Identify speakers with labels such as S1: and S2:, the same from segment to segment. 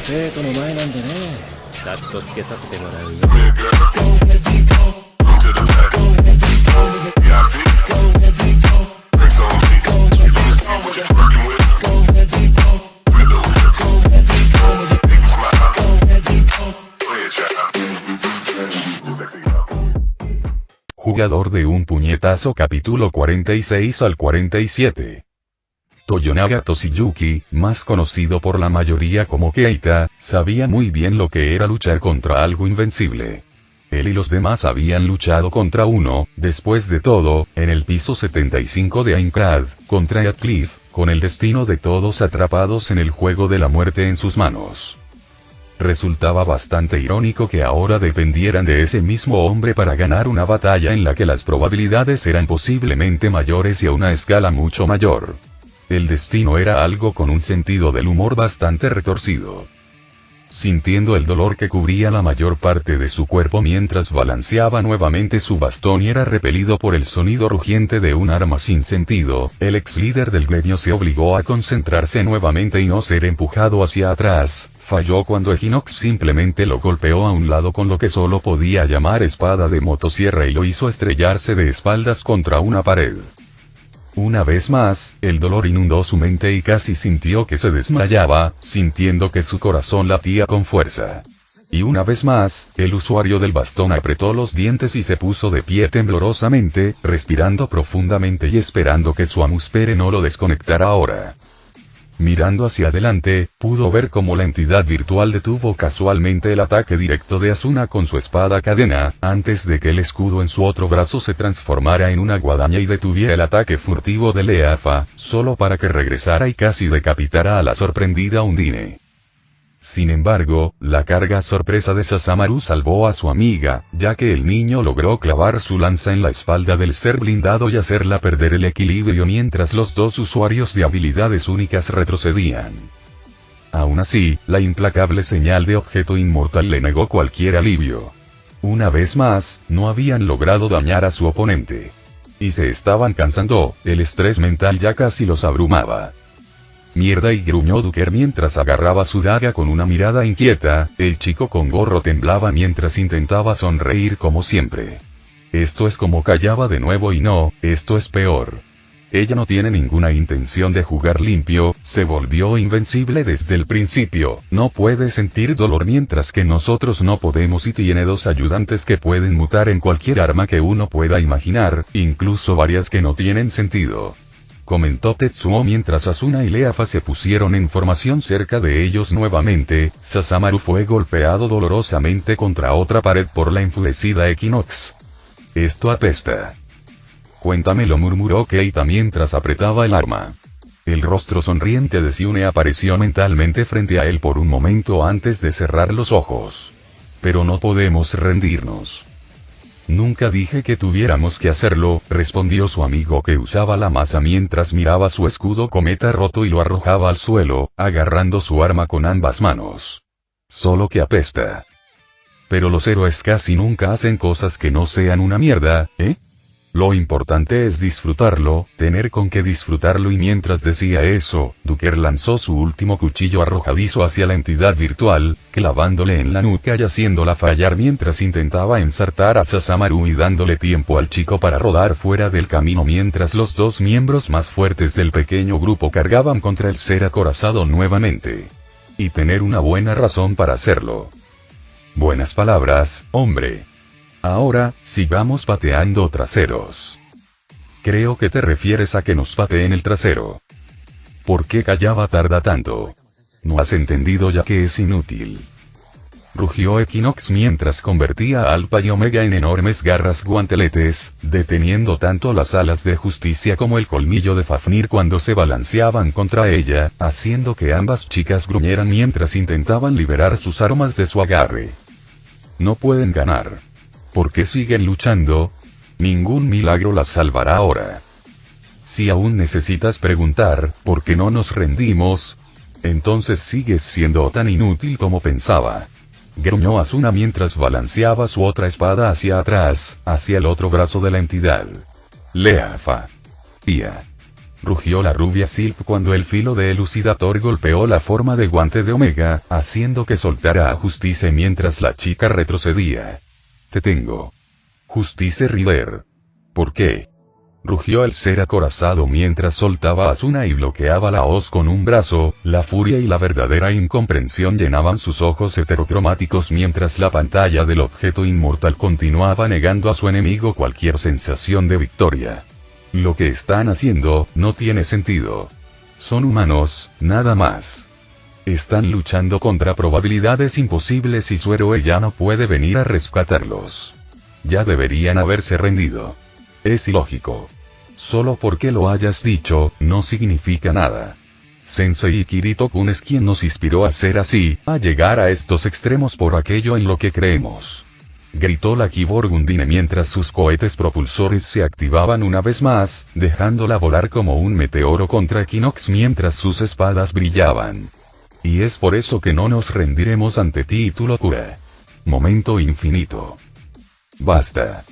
S1: 生徒の前なんでね。カットつけさせてもらうよ。
S2: Jugador de un puñetazo, capítulo 46 al 47. Toyonaga Toshiyuki, más conocido por la mayoría como Keita, sabía muy bien lo que era luchar contra algo invencible. Él y los demás habían luchado contra uno, después de todo, en el piso 75 de Aincrad, contra Heathcliff, con el destino de todos atrapados en el juego de la muerte en sus manos. Resultaba bastante irónico que ahora dependieran de ese mismo hombre para ganar una batalla en la que las probabilidades eran posiblemente mayores y a una escala mucho mayor. El destino era algo con un sentido del humor bastante retorcido. Sintiendo el dolor que cubría la mayor parte de su cuerpo mientras balanceaba nuevamente su bastón y era repelido por el sonido rugiente de un arma sin sentido, el ex líder del gremio se obligó a concentrarse nuevamente y no ser empujado hacia atrás. Falló cuando Equinox simplemente lo golpeó a un lado con lo que solo podía llamar espada de motosierra y lo hizo estrellarse de espaldas contra una pared. Una vez más, el dolor inundó su mente y casi sintió que se desmayaba, sintiendo que su corazón latía con fuerza. Y una vez más, el usuario del bastón apretó los dientes y se puso de pie temblorosamente, respirando profundamente y esperando que su Amuspere no lo desconectara ahora. Mirando hacia adelante, pudo ver cómo la entidad virtual detuvo casualmente el ataque directo de Asuna con su espada cadena, antes de que el escudo en su otro brazo se transformara en una guadaña y detuviera el ataque furtivo de Leafa, solo para que regresara y casi decapitara a la sorprendida Undine. Sin embargo, la carga sorpresa de Sasamaru salvó a su amiga, ya que el niño logró clavar su lanza en la espalda del ser blindado y hacerla perder el equilibrio mientras los dos usuarios de habilidades únicas retrocedían. Aún así, la implacable señal de objeto inmortal le negó cualquier alivio. Una vez más, no habían logrado dañar a su oponente. Y se estaban cansando, el estrés mental ya casi los abrumaba. Mierda, y gruñó Duker mientras agarraba su daga con una mirada inquieta. El chico con gorro temblaba mientras intentaba sonreír como siempre. Esto es como callaba de nuevo y no, esto es peor. Ella no tiene ninguna intención de jugar limpio, se volvió invencible desde el principio, no puede sentir dolor mientras que nosotros no podemos y tiene dos ayudantes que pueden mutar en cualquier arma que uno pueda imaginar, incluso varias que no tienen sentido. Comentó Tetsuo mientras Asuna y Leafa se pusieron en formación cerca de ellos nuevamente. Sasamaru fue golpeado dolorosamente contra otra pared por la enfurecida Equinox. Esto apesta. Cuéntamelo, murmuró Keita mientras apretaba el arma. El rostro sonriente de Siune apareció mentalmente frente a él por un momento antes de cerrar los ojos. Pero no podemos rendirnos. Nunca dije que tuviéramos que hacerlo, respondió su amigo que usaba la masa mientras miraba su escudo cometa roto y lo arrojaba al suelo, agarrando su arma con ambas manos. Solo que apesta. Pero los héroes casi nunca hacen cosas que no sean una mierda, ¿eh? Lo importante es disfrutarlo, tener con qué disfrutarlo, y mientras decía eso, Duker lanzó su último cuchillo arrojadizo hacia la entidad virtual, clavándole en la nuca y haciéndola fallar mientras intentaba ensartar a Sasamaru y dándole tiempo al chico para rodar fuera del camino mientras los dos miembros más fuertes del pequeño grupo cargaban contra el ser acorazado nuevamente. Y tener una buena razón para hacerlo. Buenas palabras, hombre. Ahora, sigamos pateando traseros. Creo que te refieres a que nos pateen el trasero. ¿Por qué Callaba tarda tanto? No has entendido ya que es inútil. Rugió Equinox mientras convertía a Alpha y Omega en enormes garras guanteletes, deteniendo tanto las alas de justicia como el colmillo de Fafnir cuando se balanceaban contra ella, haciendo que ambas chicas gruñeran mientras intentaban liberar sus armas de su agarre. No pueden ganar. ¿Por qué siguen luchando? Ningún milagro las salvará ahora. Si aún necesitas preguntar, ¿por qué no nos rendimos? Entonces sigues siendo tan inútil como pensaba. Gruñó Asuna mientras balanceaba su otra espada hacia atrás, hacia el otro brazo de la entidad. Leafa. Pia. rugió la rubia Silp cuando el filo de elucidator golpeó la forma de guante de Omega, haciendo que soltara a Justice mientras la chica retrocedía. Te tengo. Justice River. ¿Por qué? Rugió el ser acorazado mientras soltaba a Asuna y bloqueaba la hoz con un brazo. La furia y la verdadera incomprensión llenaban sus ojos heterocromáticos mientras la pantalla del objeto inmortal continuaba negando a su enemigo cualquier sensación de victoria. Lo que están haciendo no tiene sentido. Son humanos, nada más. Están luchando contra probabilidades imposibles y su héroe ya no puede venir a rescatarlos. Ya deberían haberse rendido. Es ilógico. Solo porque lo hayas dicho, no significa nada. Sensei Kirito-kun es quien nos inspiró a ser así, a llegar a estos extremos por aquello en lo que creemos. Gritó la Kyborg Undine mientras sus cohetes propulsores se activaban una vez más, dejándola volar como un meteoro contra Equinox mientras sus espadas brillaban. Y es por eso que no nos rendiremos ante ti y tu locura. Momento infinito. Basta.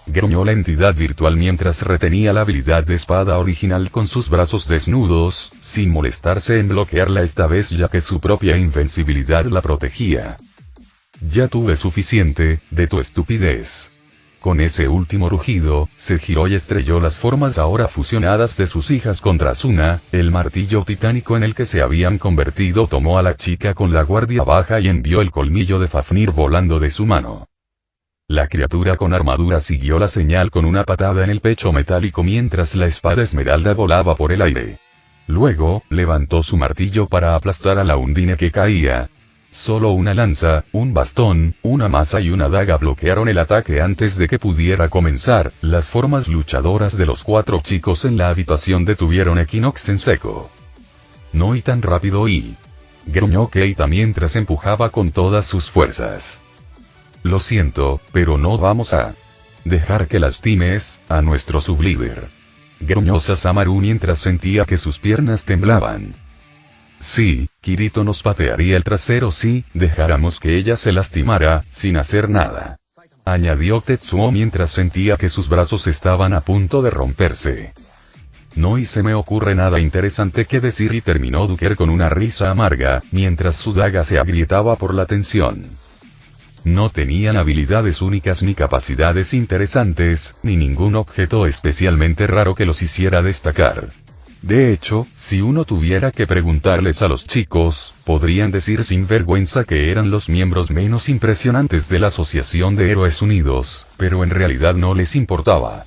S2: Gruñó la entidad virtual mientras retenía la habilidad de espada original con sus brazos desnudos, sin molestarse en bloquearla esta vez ya que su propia invencibilidad la protegía. Ya tuve suficiente de tu estupidez. Con ese último rugido, se giró y estrelló las formas ahora fusionadas de sus hijas contra Asuna. El martillo titánico en el que se habían convertido tomó a la chica con la guardia baja y envió el colmillo de Fafnir volando de su mano. La criatura con armadura siguió la señal con una patada en el pecho metálico mientras la espada esmeralda volaba por el aire. Luego, levantó su martillo para aplastar a la Undine que caía. Solo una lanza, un bastón, una maza y una daga bloquearon el ataque antes de que pudiera comenzar. Las formas luchadoras de los 4 chicos en la habitación detuvieron Equinox en seco. No y tan rápido y... gruñó Keita mientras empujaba con todas sus fuerzas. Lo siento, pero no vamos a dejar que lastimes a nuestro sublíder. Gruñó Sasamaru mientras sentía que sus piernas temblaban. Sí, Kirito nos patearía el trasero si dejáramos que ella se lastimara, sin hacer nada. Añadió Tetsuo mientras sentía que sus brazos estaban a punto de romperse. No y se me ocurre nada interesante que decir y terminó Duker con una risa amarga, mientras su daga se agrietaba por la tensión. No tenían habilidades únicas ni capacidades interesantes, ni ningún objeto especialmente raro que los hiciera destacar. De hecho, si uno tuviera que preguntarles a los chicos, podrían decir sin vergüenza que eran los miembros menos impresionantes de la Asociación de Héroes Unidos, pero en realidad no les importaba.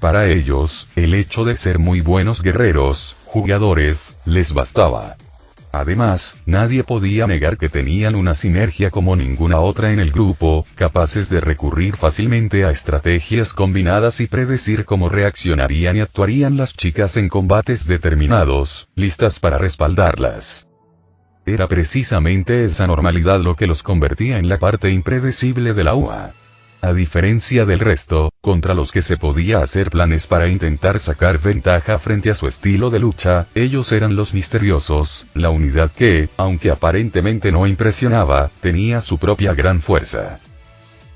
S2: Para ellos, el hecho de ser muy buenos guerreros, jugadores, les bastaba. Además, nadie podía negar que tenían una sinergia como ninguna otra en el grupo, capaces de recurrir fácilmente a estrategias combinadas y predecir cómo reaccionarían y actuarían las chicas en combates determinados, listas para respaldarlas. Era precisamente esa normalidad lo que los convertía en la parte impredecible de la UA. A diferencia del resto, contra los que se podía hacer planes para intentar sacar ventaja frente a su estilo de lucha, ellos eran los misteriosos, la unidad que, aunque aparentemente no impresionaba, tenía su propia gran fuerza.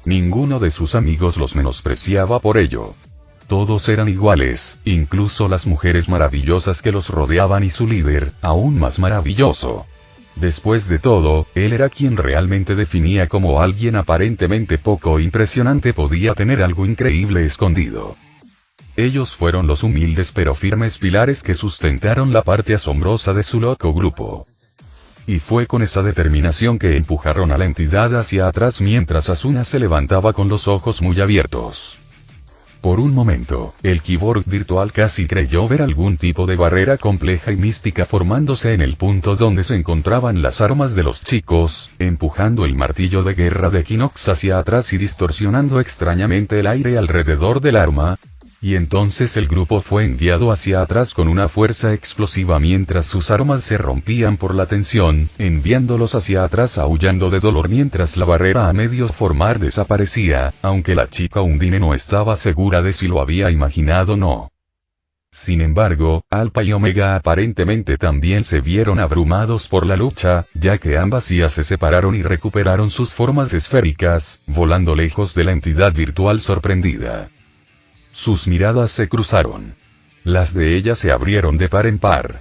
S2: Ninguno de sus amigos los menospreciaba por ello. Todos eran iguales, incluso las mujeres maravillosas que los rodeaban y su líder, aún más maravilloso. Después de todo, él era quien realmente definía cómo alguien aparentemente poco impresionante podía tener algo increíble escondido. Ellos fueron los humildes pero firmes pilares que sustentaron la parte asombrosa de su loco grupo. Y fue con esa determinación que empujaron a la entidad hacia atrás mientras Asuna se levantaba con los ojos muy abiertos. Por un momento, el Kyborg virtual casi creyó ver algún tipo de barrera compleja y mística formándose en el punto donde se encontraban las armas de los chicos, empujando el martillo de guerra de Equinox hacia atrás y distorsionando extrañamente el aire alrededor del arma. Y entonces el grupo fue enviado hacia atrás con una fuerza explosiva mientras sus armas se rompían por la tensión, enviándolos hacia atrás aullando de dolor mientras la barrera a medio formar desaparecía, aunque la chica Undine no estaba segura de si lo había imaginado o no. Sin embargo, Alpha y Omega aparentemente también se vieron abrumados por la lucha, ya que ambas IA se separaron y recuperaron sus formas esféricas, volando lejos de la entidad virtual sorprendida. Sus miradas se cruzaron. las de ella se abrieron de par en par.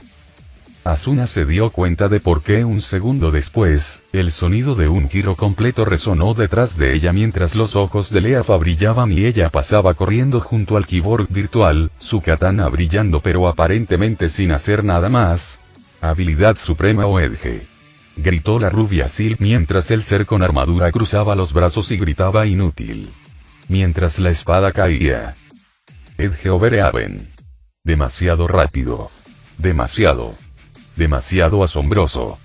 S2: Asuna se dio cuenta de por qué un segundo después, el sonido de un giro completo resonó detrás de ella mientras los ojos de Leafa brillaban y ella pasaba corriendo junto al Kyborg virtual, su katana brillando pero aparentemente sin hacer nada más. Habilidad suprema o Edge. Gritó la rubia Silk mientras el ser con armadura cruzaba los brazos y gritaba inútil. Mientras la espada caía. Edge Overeaven. Demasiado rápido. Demasiado asombroso.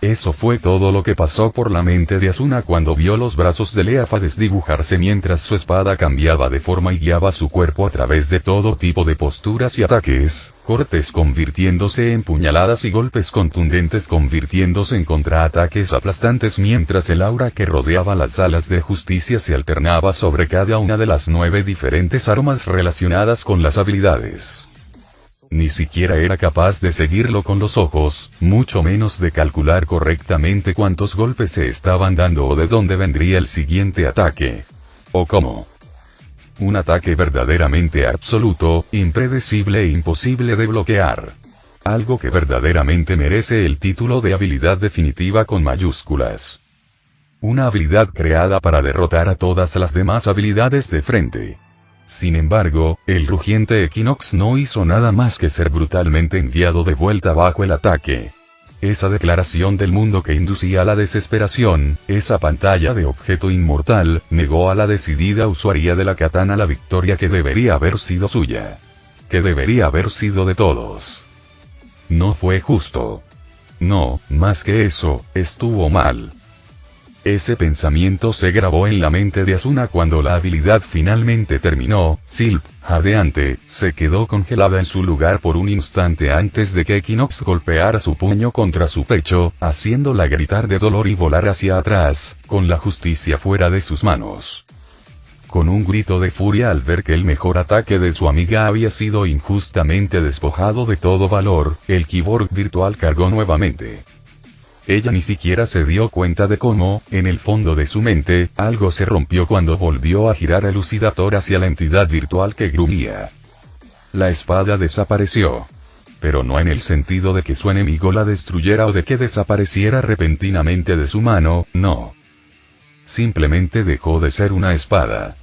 S2: Eso fue todo lo que pasó por la mente de Asuna cuando vio los brazos de Leafa desdibujarse mientras su espada cambiaba de forma y guiaba su cuerpo a través de todo tipo de posturas y ataques, cortes convirtiéndose en puñaladas y golpes contundentes convirtiéndose en contraataques aplastantes mientras el aura que rodeaba las alas de justicia se alternaba sobre cada una de las 9 diferentes armas relacionadas con las habilidades. Ni siquiera era capaz de seguirlo con los ojos, mucho menos de calcular correctamente cuántos golpes se estaban dando o de dónde vendría el siguiente ataque. O cómo. Un ataque verdaderamente absoluto, impredecible e imposible de bloquear. Algo que verdaderamente merece el título de habilidad definitiva con mayúsculas. Una habilidad creada para derrotar a todas las demás habilidades de frente. Sin embargo, el rugiente Equinox no hizo nada más que ser brutalmente enviado de vuelta bajo el ataque. Esa declaración del mundo que inducía a la desesperación, esa pantalla de objeto inmortal, negó a la decidida usuaria de la katana la victoria que debería haber sido suya. Que debería haber sido de todos. No fue justo. No, más que eso, estuvo mal. Ese pensamiento se grabó en la mente de Asuna cuando la habilidad finalmente terminó. Silp, jadeante, se quedó congelada en su lugar por un instante antes de que Equinox golpeara su puño contra su pecho, haciéndola gritar de dolor y volar hacia atrás, con la justicia fuera de sus manos. Con un grito de furia al ver que el mejor ataque de su amiga había sido injustamente despojado de todo valor, el Kyborg virtual cargó nuevamente. Ella ni siquiera se dio cuenta de cómo, en el fondo de su mente, algo se rompió cuando volvió a girar el Lucidator hacia la entidad virtual que gruñía. La espada desapareció. Pero no en el sentido de que su enemigo la destruyera o de que desapareciera repentinamente de su mano, no. Simplemente dejó de ser una espada.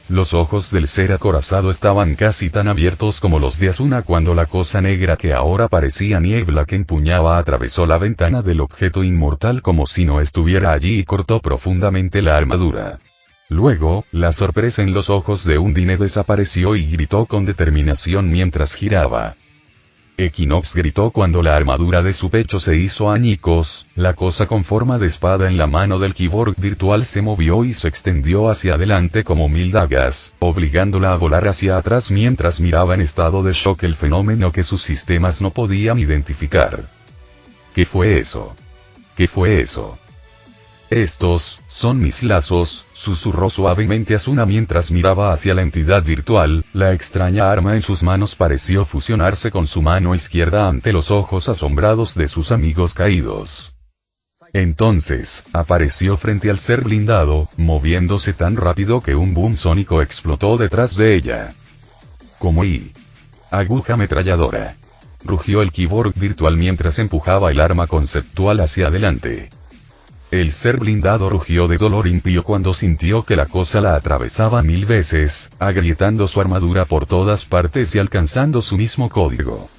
S2: Los ojos del ser acorazado estaban casi tan abiertos como los de Asuna cuando la cosa negra que ahora parecía niebla que empuñaba atravesó la ventana del objeto inmortal como si no estuviera allí y cortó profundamente la armadura. Luego, la sorpresa en los ojos de Undine desapareció y gritó con determinación mientras giraba. Equinox gritó cuando la armadura de su pecho se hizo añicos, la cosa con forma de espada en la mano del Kyborg virtual se movió y se extendió hacia adelante como 1000 dagas, obligándola a volar hacia atrás mientras miraba en estado de shock el fenómeno que sus sistemas no podían identificar. ¿Qué fue eso? ¿Qué fue eso? Estos, son mis lazos, susurró suavemente Asuna mientras miraba hacia la entidad virtual, la extraña arma en sus manos pareció fusionarse con su mano izquierda ante los ojos asombrados de sus amigos caídos. Entonces, apareció frente al ser blindado, moviéndose tan rápido que un boom sónico explotó detrás de ella. Como aguja ametralladora. Rugió el Kyborg virtual mientras empujaba el arma conceptual hacia adelante. El ser blindado rugió de dolor impío cuando sintió que la cosa la atravesaba 1000 veces, agrietando su armadura por todas partes y alcanzando su mismo código.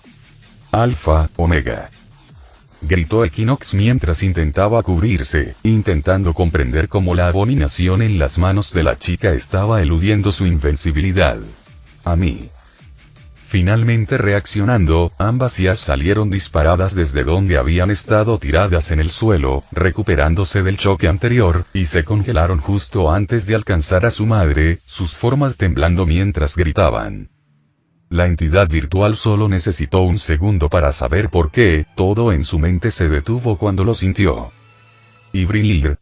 S2: Alfa, Omega. Gritó Equinox mientras intentaba cubrirse, intentando comprender cómo la abominación en las manos de la chica estaba eludiendo su invencibilidad. A mí. Finalmente reaccionando, ambas ya salieron disparadas desde donde habían estado tiradas en el suelo, recuperándose del choque anterior, y se congelaron justo antes de alcanzar a su madre, sus formas temblando mientras gritaban. La entidad virtual solo necesitó un segundo para saber por qué, todo en su mente se detuvo cuando lo sintió. Y Brillir.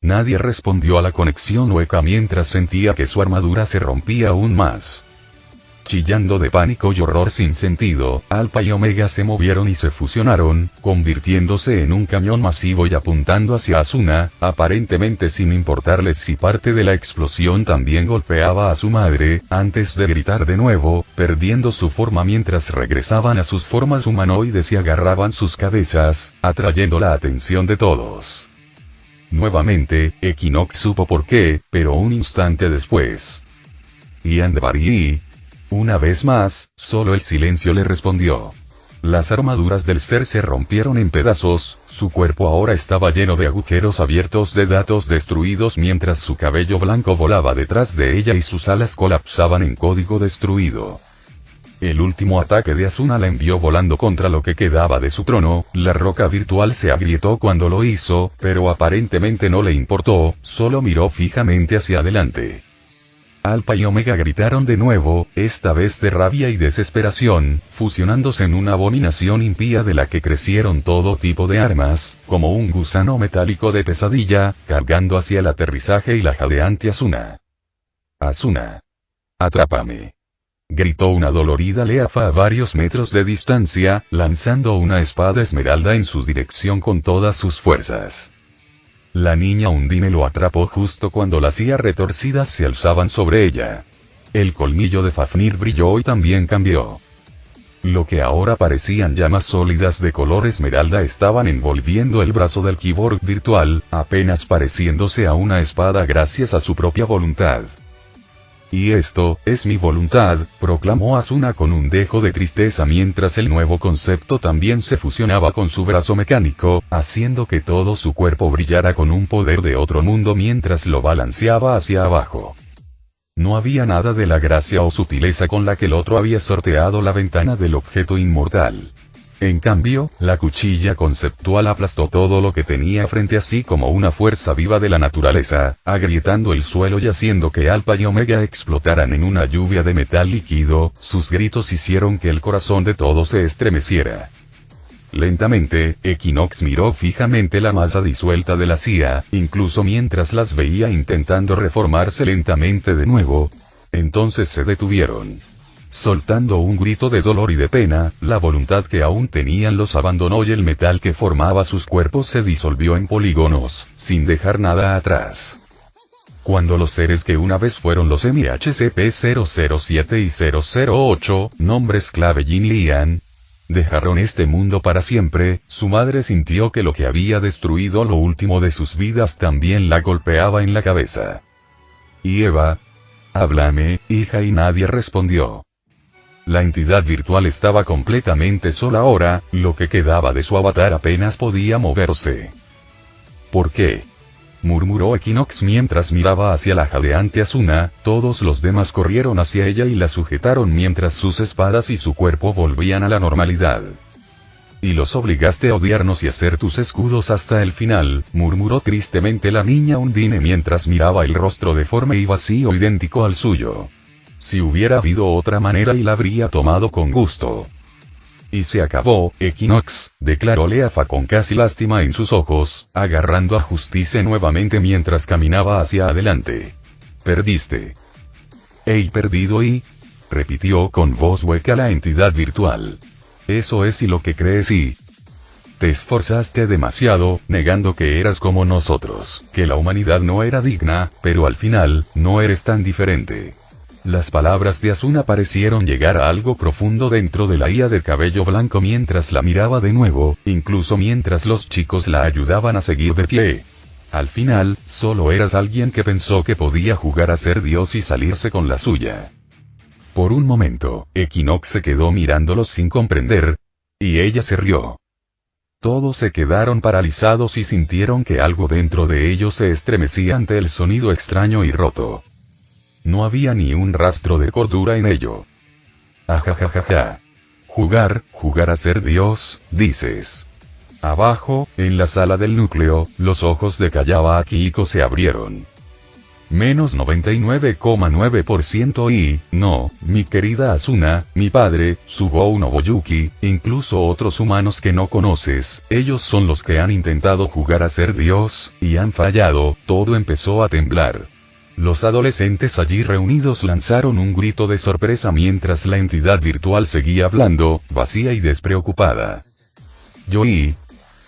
S2: Nadie respondió a la conexión hueca mientras sentía que su armadura se rompía aún más. Chillando de pánico y horror sin sentido, Alpha y Omega se movieron y se fusionaron, convirtiéndose en un camión masivo y apuntando hacia Asuna, aparentemente sin importarles si parte de la explosión también golpeaba a su madre, antes de gritar de nuevo, perdiendo su forma mientras regresaban a sus formas humanoides y agarraban sus cabezas, atrayendo la atención de todos. Nuevamente, Equinox supo por qué, pero un instante después. Ian de Bari. Una vez más, solo el silencio le respondió. Las armaduras del ser se rompieron en pedazos, su cuerpo ahora estaba lleno de agujeros abiertos de datos destruidos mientras su cabello blanco volaba detrás de ella y sus alas colapsaban en código destruido. El último ataque de Asuna la envió volando contra lo que quedaba de su trono, la roca virtual se agrietó cuando lo hizo, pero aparentemente no le importó, solo miró fijamente hacia adelante. Alpha y Omega gritaron de nuevo, esta vez de rabia y desesperación, fusionándose en una abominación impía de la que crecieron todo tipo de armas, como un gusano metálico de pesadilla, cargando hacia el aterrizaje y la jadeante Asuna. Asuna. Atrápame. Gritó una dolorida Leafa a varios metros de distancia, lanzando una espada esmeralda en su dirección con todas sus fuerzas. La niña Undine lo atrapó justo cuando las silla retorcidas se alzaban sobre ella. El colmillo de Fafnir brilló y también cambió. Lo que ahora parecían llamas sólidas de color esmeralda estaban envolviendo el brazo del Kyborg virtual, apenas pareciéndose a una espada gracias a su propia voluntad. Y esto, es mi voluntad, proclamó Asuna con un dejo de tristeza mientras el nuevo concepto también se fusionaba con su brazo mecánico, haciendo que todo su cuerpo brillara con un poder de otro mundo mientras lo balanceaba hacia abajo. No había nada de la gracia o sutileza con la que el otro había sorteado la ventana del objeto inmortal. En cambio, la cuchilla conceptual aplastó todo lo que tenía frente a sí como una fuerza viva de la naturaleza, agrietando el suelo y haciendo que Alpha y Omega explotaran en una lluvia de metal líquido, sus gritos hicieron que el corazón de todos se estremeciera. Lentamente, Equinox miró fijamente la masa disuelta de la CIA, incluso mientras las veía intentando reformarse lentamente de nuevo. Entonces se detuvieron. Soltando un grito de dolor y de pena, la voluntad que aún tenían los abandonó y el metal que formaba sus cuerpos se disolvió en polígonos, sin dejar nada atrás. Cuando los seres que una vez fueron los MHCP-007 y 008, nombres clave Jin y Ian, dejaron este mundo para siempre, su madre sintió que lo que había destruido lo último de sus vidas también la golpeaba en la cabeza. Y Eva, háblame, hija, y nadie respondió. La entidad virtual estaba completamente sola ahora, lo que quedaba de su avatar apenas podía moverse. ¿Por qué? Murmuró Equinox mientras miraba hacia la jadeante Asuna, todos los demás corrieron hacia ella y la sujetaron mientras sus espadas y su cuerpo volvían a la normalidad. Y los obligaste a odiarnos y hacer tus escudos hasta el final, murmuró tristemente la niña Undine mientras miraba el rostro deforme y vacío idéntico al suyo. Si hubiera habido otra manera y la habría tomado con gusto. Y se acabó, Equinox, declaró Leafa con casi lástima en sus ojos, agarrando a Justice nuevamente mientras caminaba hacia adelante. Perdiste. He perdido y... repitió con voz hueca la entidad virtual. Eso es y lo que crees y... te esforzaste demasiado, negando que eras como nosotros, que la humanidad no era digna, pero al final, no eres tan diferente. Las palabras de Asuna parecieron llegar a algo profundo dentro de la IA de cabello blanco mientras la miraba de nuevo, incluso mientras los chicos la ayudaban a seguir de pie. Al final, solo eras alguien que pensó que podía jugar a ser Dios y salirse con la suya. Por un momento, Equinox se quedó mirándolos sin comprender, y ella se rió. Todos se quedaron paralizados y sintieron que algo dentro de ellos se estremecía ante el sonido extraño y roto. No había ni un rastro de cordura en ello. Ajajajaja. Jugar a ser Dios, dices. Abajo, en la sala del núcleo, los ojos de Kayawa Akihiko se abrieron. Menos 99,9% y, no, mi querida Asuna, mi padre, Sugou Nobuyuki, incluso otros humanos que no conoces, ellos son los que han intentado jugar a ser Dios, y han fallado, todo empezó a temblar. Los adolescentes allí reunidos lanzaron un grito de sorpresa mientras la entidad virtual seguía hablando, vacía y despreocupada. Yo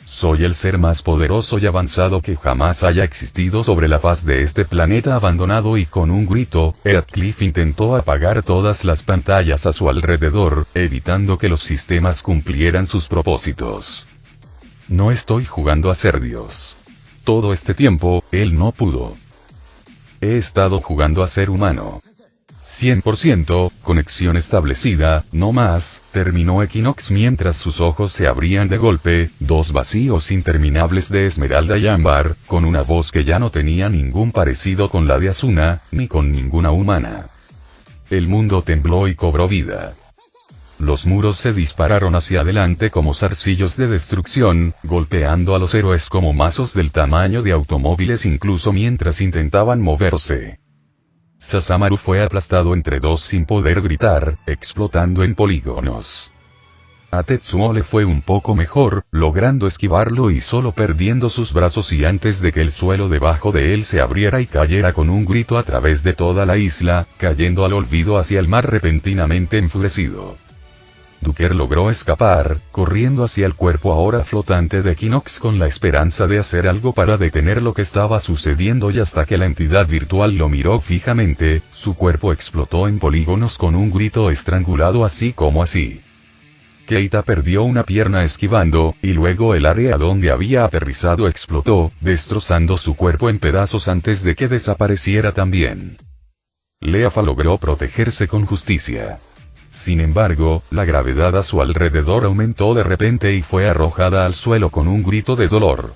S2: soy el ser más poderoso y avanzado que jamás haya existido sobre la faz de este planeta abandonado, y con un grito, Heathcliff intentó apagar todas las pantallas a su alrededor, evitando que los sistemas cumplieran sus propósitos. No estoy jugando a ser Dios. Todo este tiempo, él no pudo. He estado jugando a ser humano. 100%, conexión establecida, no más, terminó Equinox mientras sus ojos se abrían de golpe, dos vacíos interminables de esmeralda y ámbar, con una voz que ya no tenía ningún parecido con la de Asuna, ni con ninguna humana. El mundo tembló y cobró vida. Los muros se dispararon hacia adelante como zarcillos de destrucción, golpeando a los héroes como mazos del tamaño de automóviles incluso mientras intentaban moverse. Sasamaru fue aplastado entre dos sin poder gritar, explotando en polígonos. A Tetsuo le fue un poco mejor, logrando esquivarlo y solo perdiendo sus brazos, y antes de que el suelo debajo de él se abriera y cayera con un grito a través de toda la isla, cayendo al olvido hacia el mar repentinamente enfurecido. Duker logró escapar, corriendo hacia el cuerpo ahora flotante de Equinox con la esperanza de hacer algo para detener lo que estaba sucediendo, y hasta que la entidad virtual lo miró fijamente, su cuerpo explotó en polígonos con un grito estrangulado así como así. Keita perdió una pierna esquivando, y luego el área donde había aterrizado explotó, destrozando su cuerpo en pedazos antes de que desapareciera también. Leafa logró protegerse con justicia. Sin embargo, la gravedad a su alrededor aumentó de repente y fue arrojada al suelo con un grito de dolor.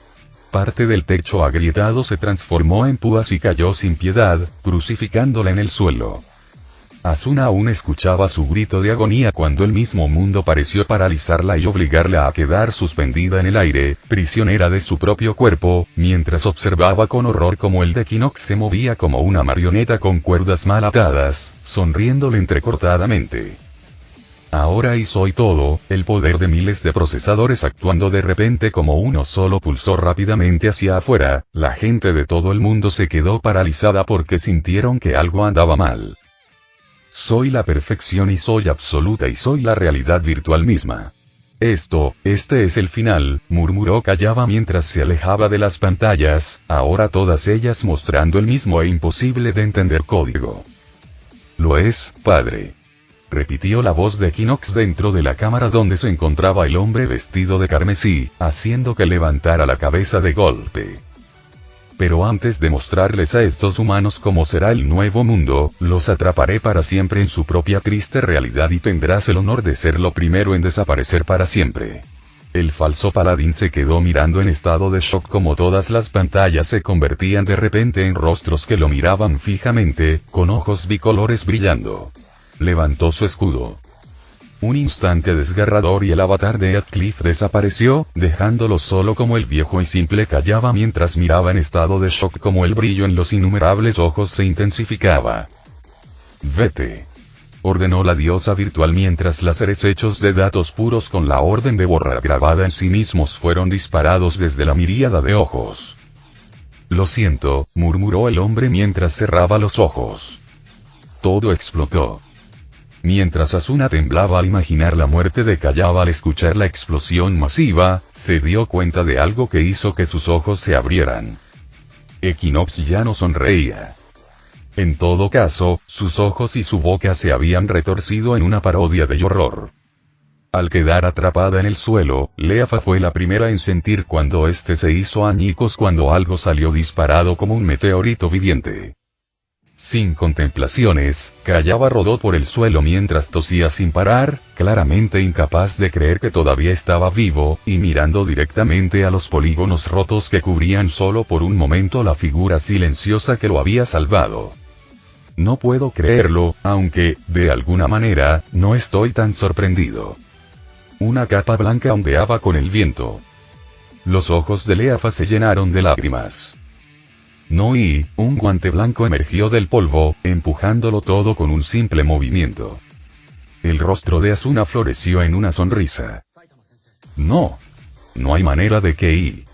S2: Parte del techo agrietado se transformó en púas y cayó sin piedad, crucificándola en el suelo. Asuna aún escuchaba su grito de agonía cuando el mismo mundo pareció paralizarla y obligarla a quedar suspendida en el aire, prisionera de su propio cuerpo, mientras observaba con horror cómo el de Equinox se movía como una marioneta con cuerdas mal atadas, sonriéndole entrecortadamente. Ahora y soy todo, el poder de miles de procesadores actuando de repente como uno solo pulsó rápidamente hacia afuera, la gente de todo el mundo se quedó paralizada porque sintieron que algo andaba mal. Soy la perfección y soy absoluta y soy la realidad virtual misma. Este es el final, murmuró Kayaba mientras se alejaba de las pantallas, ahora todas ellas mostrando el mismo e imposible de entender código. Lo es, padre. Repitió la voz de Equinox dentro de la cámara donde se encontraba el hombre vestido de carmesí, haciendo que levantara la cabeza de golpe. Pero antes de mostrarles a estos humanos cómo será el nuevo mundo, los atraparé para siempre en su propia triste realidad y tendrás el honor de ser lo primero en desaparecer para siempre. El falso paladín se quedó mirando en estado de shock como todas las pantallas se convertían de repente en rostros que lo miraban fijamente, con ojos bicolores brillando. Levantó su escudo. Un instante desgarrador y el avatar de Heathcliff desapareció, dejándolo solo como el viejo y simple Kayaba mientras miraba en estado de shock como el brillo en los innumerables ojos se intensificaba. Vete. Ordenó la diosa virtual mientras láseres hechos de datos puros con la orden de borrar grabada en sí mismos fueron disparados desde la miríada de ojos. Lo siento, murmuró el hombre mientras cerraba los ojos. Todo explotó. Mientras Asuna temblaba al imaginar la muerte de Kayaba al escuchar la explosión masiva, se dio cuenta de algo que hizo que sus ojos se abrieran. Equinox ya no sonreía. En todo caso, sus ojos y su boca se habían retorcido en una parodia de horror. Al quedar atrapada en el suelo, Leafa fue la primera en sentir cuando este se hizo añicos cuando algo salió disparado como un meteorito viviente. Sin contemplaciones, Kayaba rodó por el suelo mientras tosía sin parar, claramente incapaz de creer que todavía estaba vivo, y mirando directamente a los polígonos rotos que cubrían solo por un momento la figura silenciosa que lo había salvado. No puedo creerlo, aunque, de alguna manera, no estoy tan sorprendido. Una capa blanca ondeaba con el viento. Los ojos de Leafa se llenaron de lágrimas. No, y un guante blanco emergió del polvo, empujándolo todo con un simple movimiento. El rostro de Asuna floreció en una sonrisa. No. No hay manera de que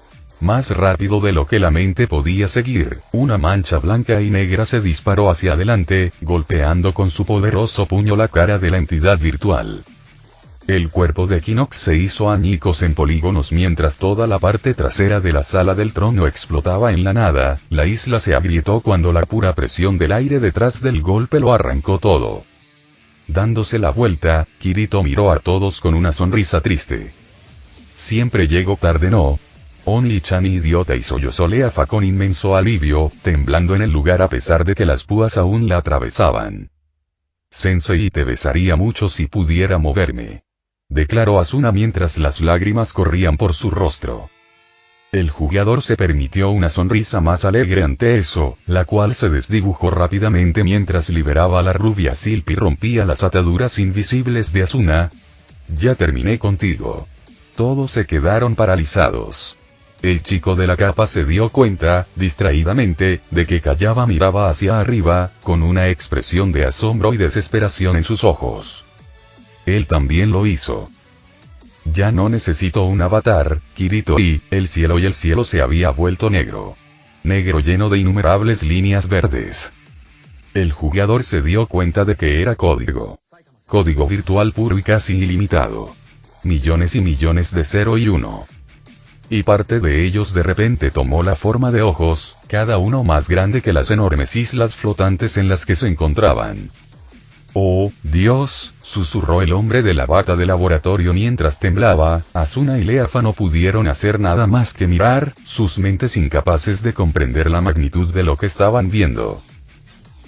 S2: Más rápido de lo que la mente podía seguir, una mancha blanca y negra se disparó hacia adelante, golpeando con su poderoso puño la cara de la entidad virtual. El cuerpo de Equinox se hizo añicos en polígonos mientras toda la parte trasera de la sala del trono explotaba en la nada. La isla se agrietó cuando la pura presión del aire detrás del golpe lo arrancó todo. Dándose la vuelta, Kirito miró a todos con una sonrisa triste. Siempre llego tarde, ¿no? Only-chan idiota, y sollozó Leafa con inmenso alivio, temblando en el lugar a pesar de que las púas aún la atravesaban. Sensei, te besaría mucho si pudiera moverme, declaró Asuna mientras las lágrimas corrían por su rostro. El jugador se permitió una sonrisa más alegre ante eso, la cual se desdibujó rápidamente mientras liberaba a la rubia Silp y rompía las ataduras invisibles de Asuna. Ya terminé contigo. Todos se quedaron paralizados. El chico de la capa se dio cuenta, distraídamente, de que Kayaba miraba hacia arriba, con una expresión de asombro y desesperación en sus ojos. Él también lo hizo. Ya no necesito un avatar, Kirito, y el cielo se había vuelto negro. Negro lleno de innumerables líneas verdes. El jugador se dio cuenta de que era código. Código virtual puro y casi ilimitado. Millones y millones de 0 y 1. Y parte de ellos de repente tomó la forma de ojos, cada uno más grande que las enormes islas flotantes en las que se encontraban. «Oh, Dios», susurró el hombre de la bata de laboratorio mientras temblaba. Asuna y Leafa no pudieron hacer nada más que mirar, sus mentes incapaces de comprender la magnitud de lo que estaban viendo.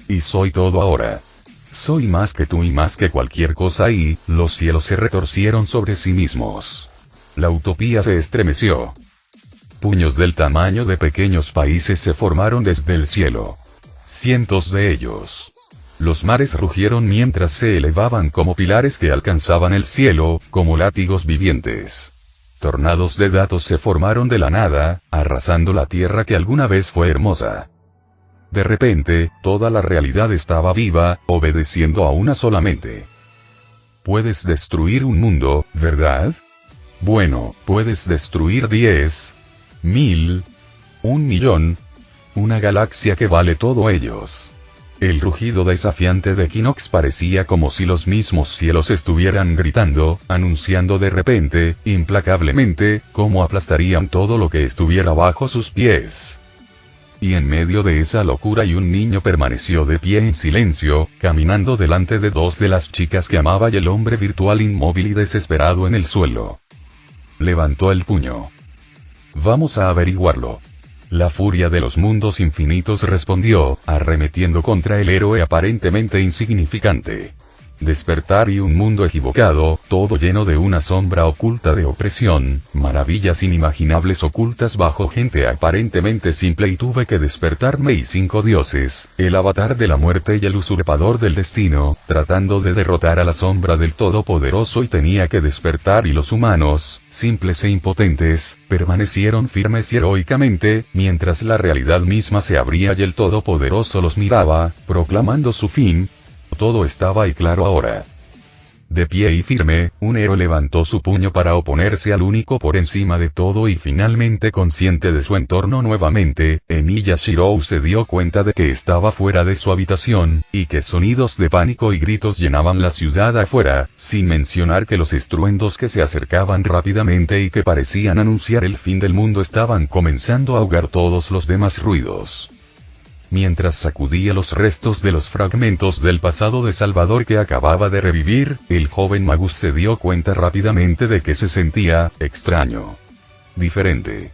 S2: «Y soy todo ahora. Soy más que tú y más que cualquier cosa», y los cielos se retorcieron sobre sí mismos. La utopía se estremeció. Puños del tamaño de pequeños países se formaron desde el cielo. Cientos de ellos. Los mares rugieron mientras se elevaban como pilares que alcanzaban el cielo, como látigos vivientes. Tornados de datos se formaron de la nada, arrasando la tierra que alguna vez fue hermosa. De repente, toda la realidad estaba viva, obedeciendo a una sola mente. Puedes destruir un mundo, ¿verdad? Bueno, puedes destruir 10, 1000, 1.000.000, una galaxia que vale todo ellos. El rugido desafiante de Equinox parecía como si los mismos cielos estuvieran gritando, anunciando de repente, implacablemente, cómo aplastarían todo lo que estuviera bajo sus pies. Y en medio de esa locura un niño permaneció de pie en silencio, caminando delante de dos de las chicas que amaba y el hombre virtual inmóvil y desesperado en el suelo. Levantó el puño. «Vamos a averiguarlo». La furia de los mundos infinitos respondió, arremetiendo contra el héroe aparentemente insignificante. Despertar y un mundo equivocado, todo lleno de una sombra oculta de opresión, maravillas inimaginables ocultas bajo gente aparentemente simple, y tuve que despertarme y 5 dioses, el avatar de la muerte y el usurpador del destino, tratando de derrotar a la sombra del Todopoderoso, y tenía que despertar, y los humanos, simples e impotentes, permanecieron firmes y heroicamente, mientras la realidad misma se abría y el Todopoderoso los miraba, proclamando su fin. Todo estaba ahí claro ahora. De pie y firme, un héroe levantó su puño para oponerse al único por encima de todo, y finalmente consciente de su entorno nuevamente, Emiya Shirou se dio cuenta de que estaba fuera de su habitación, y que sonidos de pánico y gritos llenaban la ciudad afuera, sin mencionar que los estruendos que se acercaban rápidamente y que parecían anunciar el fin del mundo estaban comenzando a ahogar todos los demás ruidos. Mientras sacudía los restos de los fragmentos del pasado de Salvador que acababa de revivir, el joven Magus se dio cuenta rápidamente de que se sentía extraño. Diferente.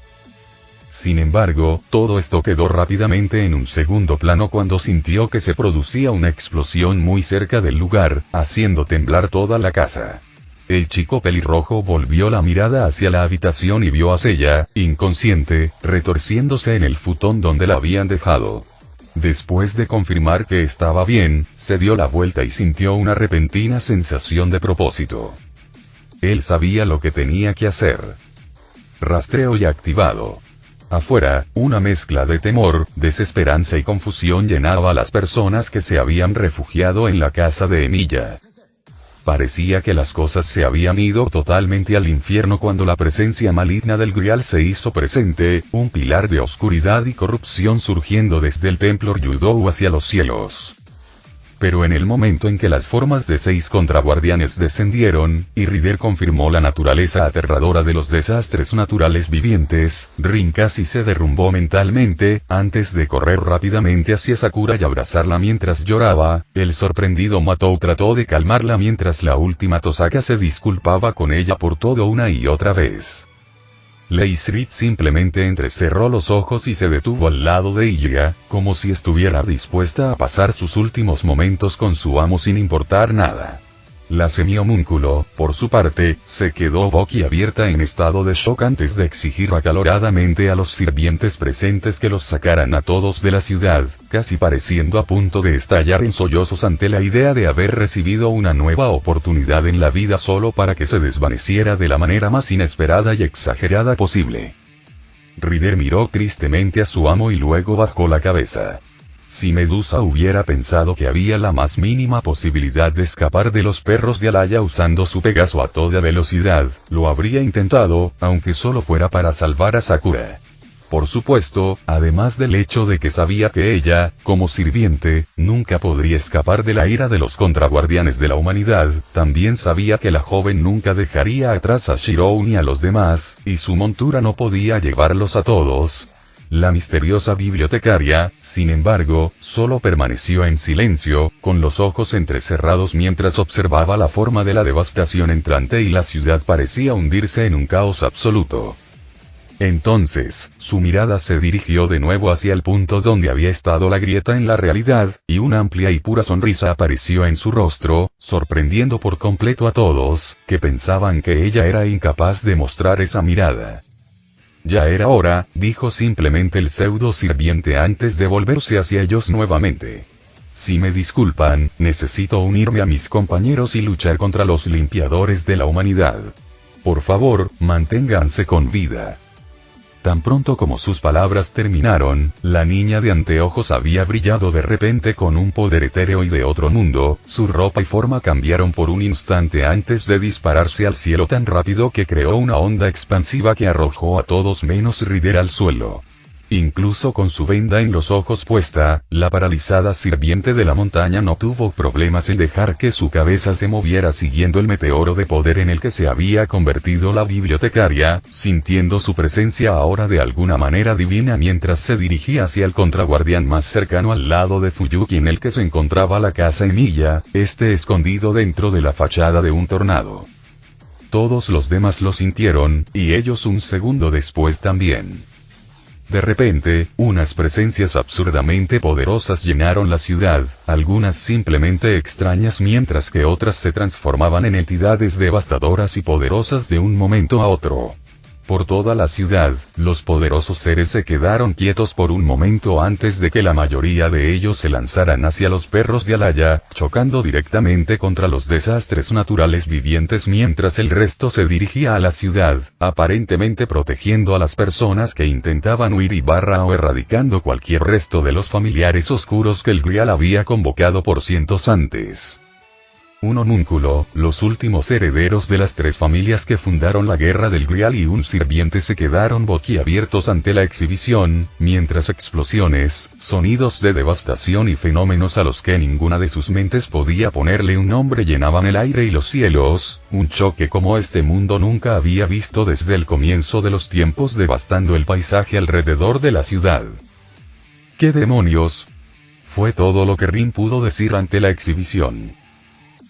S2: Sin embargo, todo esto quedó rápidamente en un segundo plano cuando sintió que se producía una explosión muy cerca del lugar, haciendo temblar toda la casa. El chico pelirrojo volvió la mirada hacia la habitación y vio a Seiya, inconsciente, retorciéndose en el futón donde la habían dejado. Después de confirmar que estaba bien, se dio la vuelta y sintió una repentina sensación de propósito. Él sabía lo que tenía que hacer. Rastreo ya activado. Afuera, una mezcla de temor, desesperanza y confusión llenaba a las personas que se habían refugiado en la casa de Emiya. Parecía que las cosas se habían ido totalmente al infierno cuando la presencia maligna del Grial se hizo presente, un pilar de oscuridad y corrupción surgiendo desde el templo Ryūdō hacia los cielos. Pero en el momento en que las formas de 6 contraguardianes descendieron, y Rider confirmó la naturaleza aterradora de los desastres naturales vivientes, Rin casi se derrumbó mentalmente, antes de correr rápidamente hacia Sakura y abrazarla mientras lloraba. El sorprendido Matou trató de calmarla mientras la última Tosaka se disculpaba con ella por todo una y otra vez. Leisrit simplemente entrecerró los ojos y se detuvo al lado de ella, como si estuviera dispuesta a pasar sus últimos momentos con su amo sin importar nada. La semi-homúnculo, por su parte, se quedó boquiabierta en estado de shock antes de exigir acaloradamente a los sirvientes presentes que los sacaran a todos de la ciudad, casi pareciendo a punto de estallar en sollozos ante la idea de haber recibido una nueva oportunidad en la vida solo para que se desvaneciera de la manera más inesperada y exagerada posible. Rider miró tristemente a su amo y luego bajó la cabeza. Si Medusa hubiera pensado que había la más mínima posibilidad de escapar de los perros de Alaya usando su Pegaso a toda velocidad, lo habría intentado, aunque solo fuera para salvar a Sakura. Por supuesto, además del hecho de que sabía que ella, como sirviente, nunca podría escapar de la ira de los contraguardianes de la humanidad, también sabía que la joven nunca dejaría atrás a Shirou ni a los demás, y su montura no podía llevarlos a todos. La misteriosa bibliotecaria, sin embargo, solo permaneció en silencio, con los ojos entrecerrados mientras observaba la forma de la devastación entrante y la ciudad parecía hundirse en un caos absoluto. Entonces, su mirada se dirigió de nuevo hacia el punto donde había estado la grieta en la realidad, y una amplia y pura sonrisa apareció en su rostro, sorprendiendo por completo a todos, que pensaban que ella era incapaz de mostrar esa mirada. Ya era hora, dijo simplemente el pseudo sirviente antes de volverse hacia ellos nuevamente. Si me disculpan, necesito unirme a mis compañeros y luchar contra los limpiadores de la humanidad. Por favor, manténganse con vida. Tan pronto como sus palabras terminaron, la niña de anteojos había brillado de repente con un poder etéreo y de otro mundo, su ropa y forma cambiaron por un instante antes de dispararse al cielo tan rápido que creó una onda expansiva que arrojó a todos menos Rider al suelo. Incluso con su venda en los ojos puesta, la paralizada sirviente de la montaña no tuvo problemas en dejar que su cabeza se moviera siguiendo el meteoro de poder en el que se había convertido la bibliotecaria, sintiendo su presencia ahora de alguna manera divina mientras se dirigía hacia el contraguardián más cercano al lado de Fuyuki en el que se encontraba la casa Emiya, escondido dentro de la fachada de un tornado. Todos los demás lo sintieron, y ellos un segundo después también. De repente, unas presencias absurdamente poderosas llenaron la ciudad, algunas simplemente extrañas mientras que otras se transformaban en entidades devastadoras y poderosas de un momento a otro. Por toda la ciudad, los poderosos seres se quedaron quietos por un momento antes de que la mayoría de ellos se lanzaran hacia los perros de Alaya, chocando directamente contra los desastres naturales vivientes mientras el resto se dirigía a la ciudad, aparentemente protegiendo a las personas que intentaban huir o erradicando cualquier resto de los familiares oscuros que el Grial había convocado por cientos antes. Un homúnculo, los últimos herederos de las 3 familias que fundaron la Guerra del Grial y un sirviente se quedaron boquiabiertos ante la exhibición, mientras explosiones, sonidos de devastación y fenómenos a los que ninguna de sus mentes podía ponerle un nombre llenaban el aire y los cielos, un choque como este mundo nunca había visto desde el comienzo de los tiempos devastando el paisaje alrededor de la ciudad. ¿Qué demonios? Fue todo lo que Rin pudo decir ante la exhibición.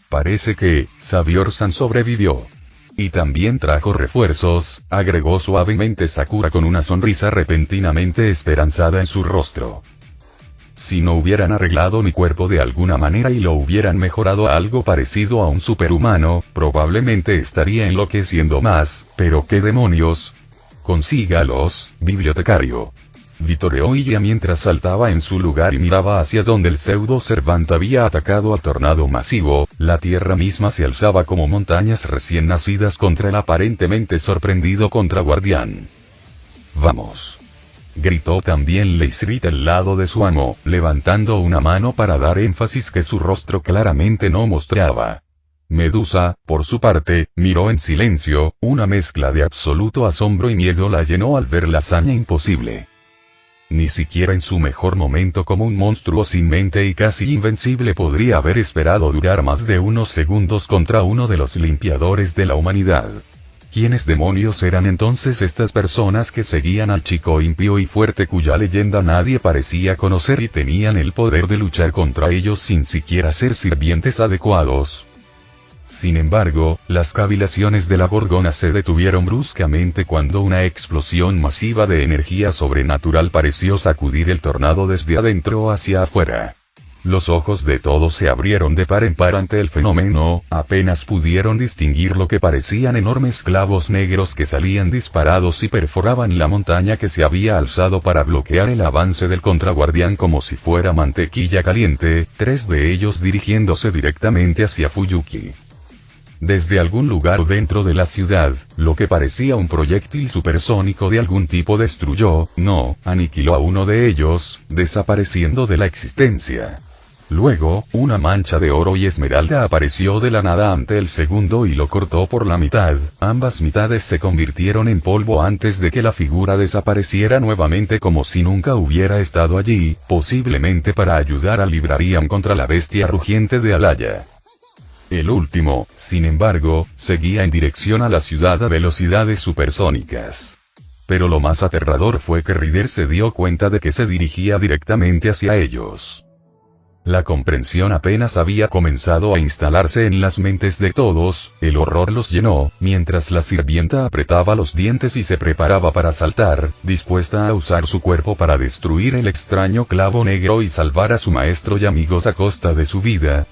S2: Parece que, Savior-san sobrevivió. Y también trajo refuerzos, agregó suavemente Sakura con una sonrisa repentinamente esperanzada en su rostro. Si no hubieran arreglado mi cuerpo de alguna manera y lo hubieran mejorado a algo parecido a un superhumano, probablemente estaría enloqueciendo más, pero ¿qué demonios? Consígalos, bibliotecario. Vitoreó ella mientras saltaba en su lugar y miraba hacia donde el pseudo Servant había atacado al tornado masivo, la tierra misma se alzaba como montañas recién nacidas contra el aparentemente sorprendido contraguardián. ¡Vamos! Gritó también Leisrit al lado de su amo, levantando una mano para dar énfasis que su rostro claramente no mostraba. Medusa, por su parte, miró en silencio, una mezcla de absoluto asombro y miedo la llenó al ver la hazaña imposible. Ni siquiera en su mejor momento como un monstruo sin mente y casi invencible podría haber esperado durar más de unos segundos contra uno de los limpiadores de la humanidad. ¿Quiénes demonios eran entonces estas personas que seguían al chico impío y fuerte cuya leyenda nadie parecía conocer y tenían el poder de luchar contra ellos sin siquiera ser sirvientes adecuados? Sin embargo, las cavilaciones de la Gorgona se detuvieron bruscamente cuando una explosión masiva de energía sobrenatural pareció sacudir el tornado desde adentro hacia afuera. Los ojos de todos se abrieron de par en par ante el fenómeno, apenas pudieron distinguir lo que parecían enormes clavos negros que salían disparados y perforaban la montaña que se había alzado para bloquear el avance del contraguardián como si fuera mantequilla caliente, 3 de ellos dirigiéndose directamente hacia Fuyuki. Desde algún lugar dentro de la ciudad, lo que parecía un proyectil supersónico de algún tipo aniquiló a uno de ellos, desapareciendo de la existencia. Luego, una mancha de oro y esmeralda apareció de la nada ante el segundo y lo cortó por la mitad, ambas mitades se convirtieron en polvo antes de que la figura desapareciera nuevamente como si nunca hubiera estado allí, posiblemente para ayudar a Librarian contra la bestia rugiente de Alaya. El último, sin embargo, seguía en dirección a la ciudad a velocidades supersónicas. Pero lo más aterrador fue que Ryder se dio cuenta de que se dirigía directamente hacia ellos. La comprensión apenas había comenzado a instalarse en las mentes de todos, el horror los llenó, mientras la sirvienta apretaba los dientes y se preparaba para saltar, dispuesta a usar su cuerpo para destruir el extraño clavo negro y salvar a su maestro y amigos a costa de su vida.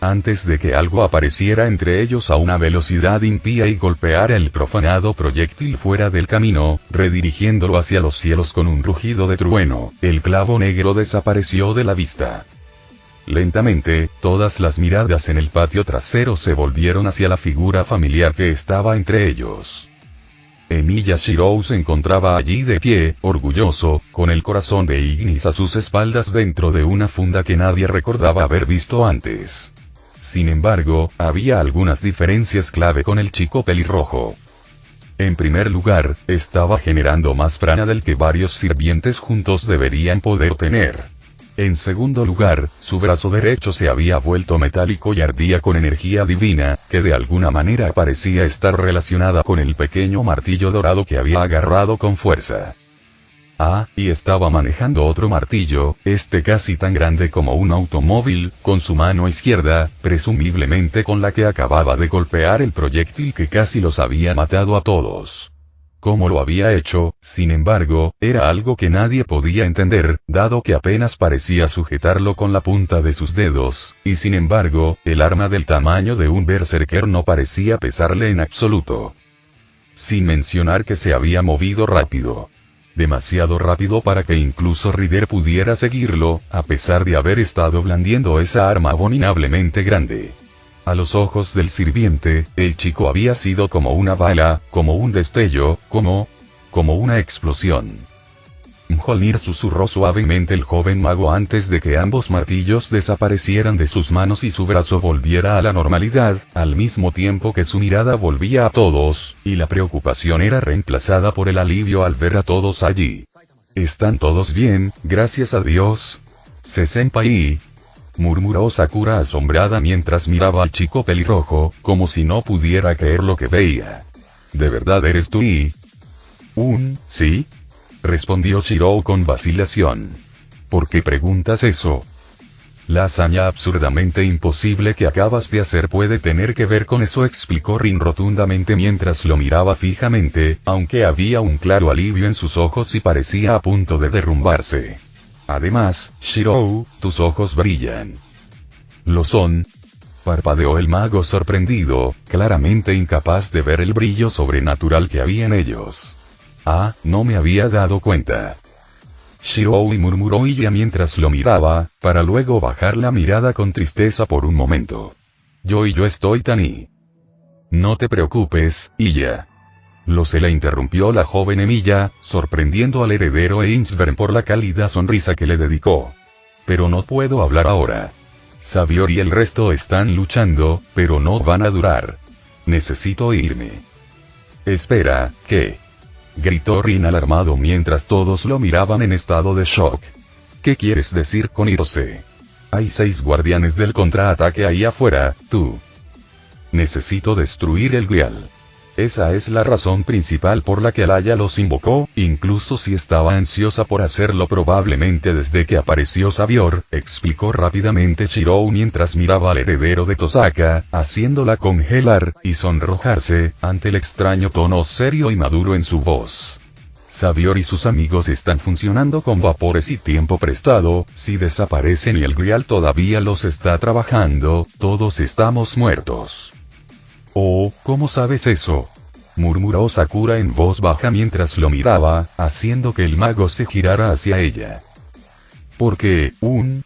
S2: Antes de que algo apareciera entre ellos a una velocidad impía y golpeara el profanado proyectil fuera del camino, redirigiéndolo hacia los cielos con un rugido de trueno, el clavo negro desapareció de la vista. Lentamente, todas las miradas en el patio trasero se volvieron hacia la figura familiar que estaba entre ellos. Emilia Shirou se encontraba allí de pie, orgulloso, con el corazón de Ignis a sus espaldas dentro de una funda que nadie recordaba haber visto antes. Sin embargo, había algunas diferencias clave con el chico pelirrojo. En primer lugar, estaba generando más prana del que varios sirvientes juntos deberían poder tener. En segundo lugar, su brazo derecho se había vuelto metálico y ardía con energía divina, que de alguna manera parecía estar relacionada con el pequeño martillo dorado que había agarrado con fuerza. Y estaba manejando otro martillo, casi tan grande como un automóvil, con su mano izquierda, presumiblemente con la que acababa de golpear el proyectil que casi los había matado a todos. Cómo lo había hecho, sin embargo, era algo que nadie podía entender, dado que apenas parecía sujetarlo con la punta de sus dedos, y sin embargo, el arma del tamaño de un berserker no parecía pesarle en absoluto. Sin mencionar que se había movido rápido. Demasiado rápido para que incluso Ryder pudiera seguirlo, a pesar de haber estado blandiendo esa arma abominablemente grande. A los ojos del sirviente, el chico había sido como una bala, como un destello, como una explosión. Mjolnir susurró suavemente el joven mago antes de que ambos martillos desaparecieran de sus manos y su brazo volviera a la normalidad, al mismo tiempo que su mirada volvía a todos, y la preocupación era reemplazada por el alivio al ver a todos allí. ¿Están todos bien, gracias a Dios? ¿Senpai? Murmuró Sakura asombrada mientras miraba al chico pelirrojo, como si no pudiera creer lo que veía. ¿De verdad eres tú? Sí. Respondió Shirou con vacilación. ¿Por qué preguntas eso? La hazaña absurdamente imposible que acabas de hacer puede tener que ver con eso, explicó Rin rotundamente mientras lo miraba fijamente, aunque había un claro alivio en sus ojos y parecía a punto de derrumbarse. Además, Shirou, tus ojos brillan. ¿Lo son? Parpadeó el mago sorprendido, claramente incapaz de ver el brillo sobrenatural que había en ellos. No me había dado cuenta. Shirou murmuró ella mientras lo miraba, para luego bajar la mirada con tristeza por un momento. Yo estoy tan No te preocupes, Illa. Lo sé, le interrumpió la joven Emilia, sorprendiendo al heredero Ainsburn por la cálida sonrisa que le dedicó. Pero no puedo hablar ahora. Savior y el resto están luchando, pero no van a durar. Necesito irme. Espera, ¿qué? Gritó Rin alarmado mientras todos lo miraban en estado de shock. ¿Qué quieres decir con irse? Hay 6 guardianes del contraataque ahí afuera, tú. Necesito destruir el Grial. Esa es la razón principal por la que Alaya los invocó, incluso si estaba ansiosa por hacerlo probablemente desde que apareció Savior, explicó rápidamente Shirou mientras miraba al heredero de Tosaka, haciéndola congelar y sonrojarse ante el extraño tono serio y maduro en su voz. Savior y sus amigos están funcionando con vapores y tiempo prestado, si desaparecen y el Grial todavía los está trabajando, todos estamos muertos. Oh, ¿cómo sabes eso? Murmuró Sakura en voz baja mientras lo miraba, haciendo que el mago se girara hacia ella. Porque,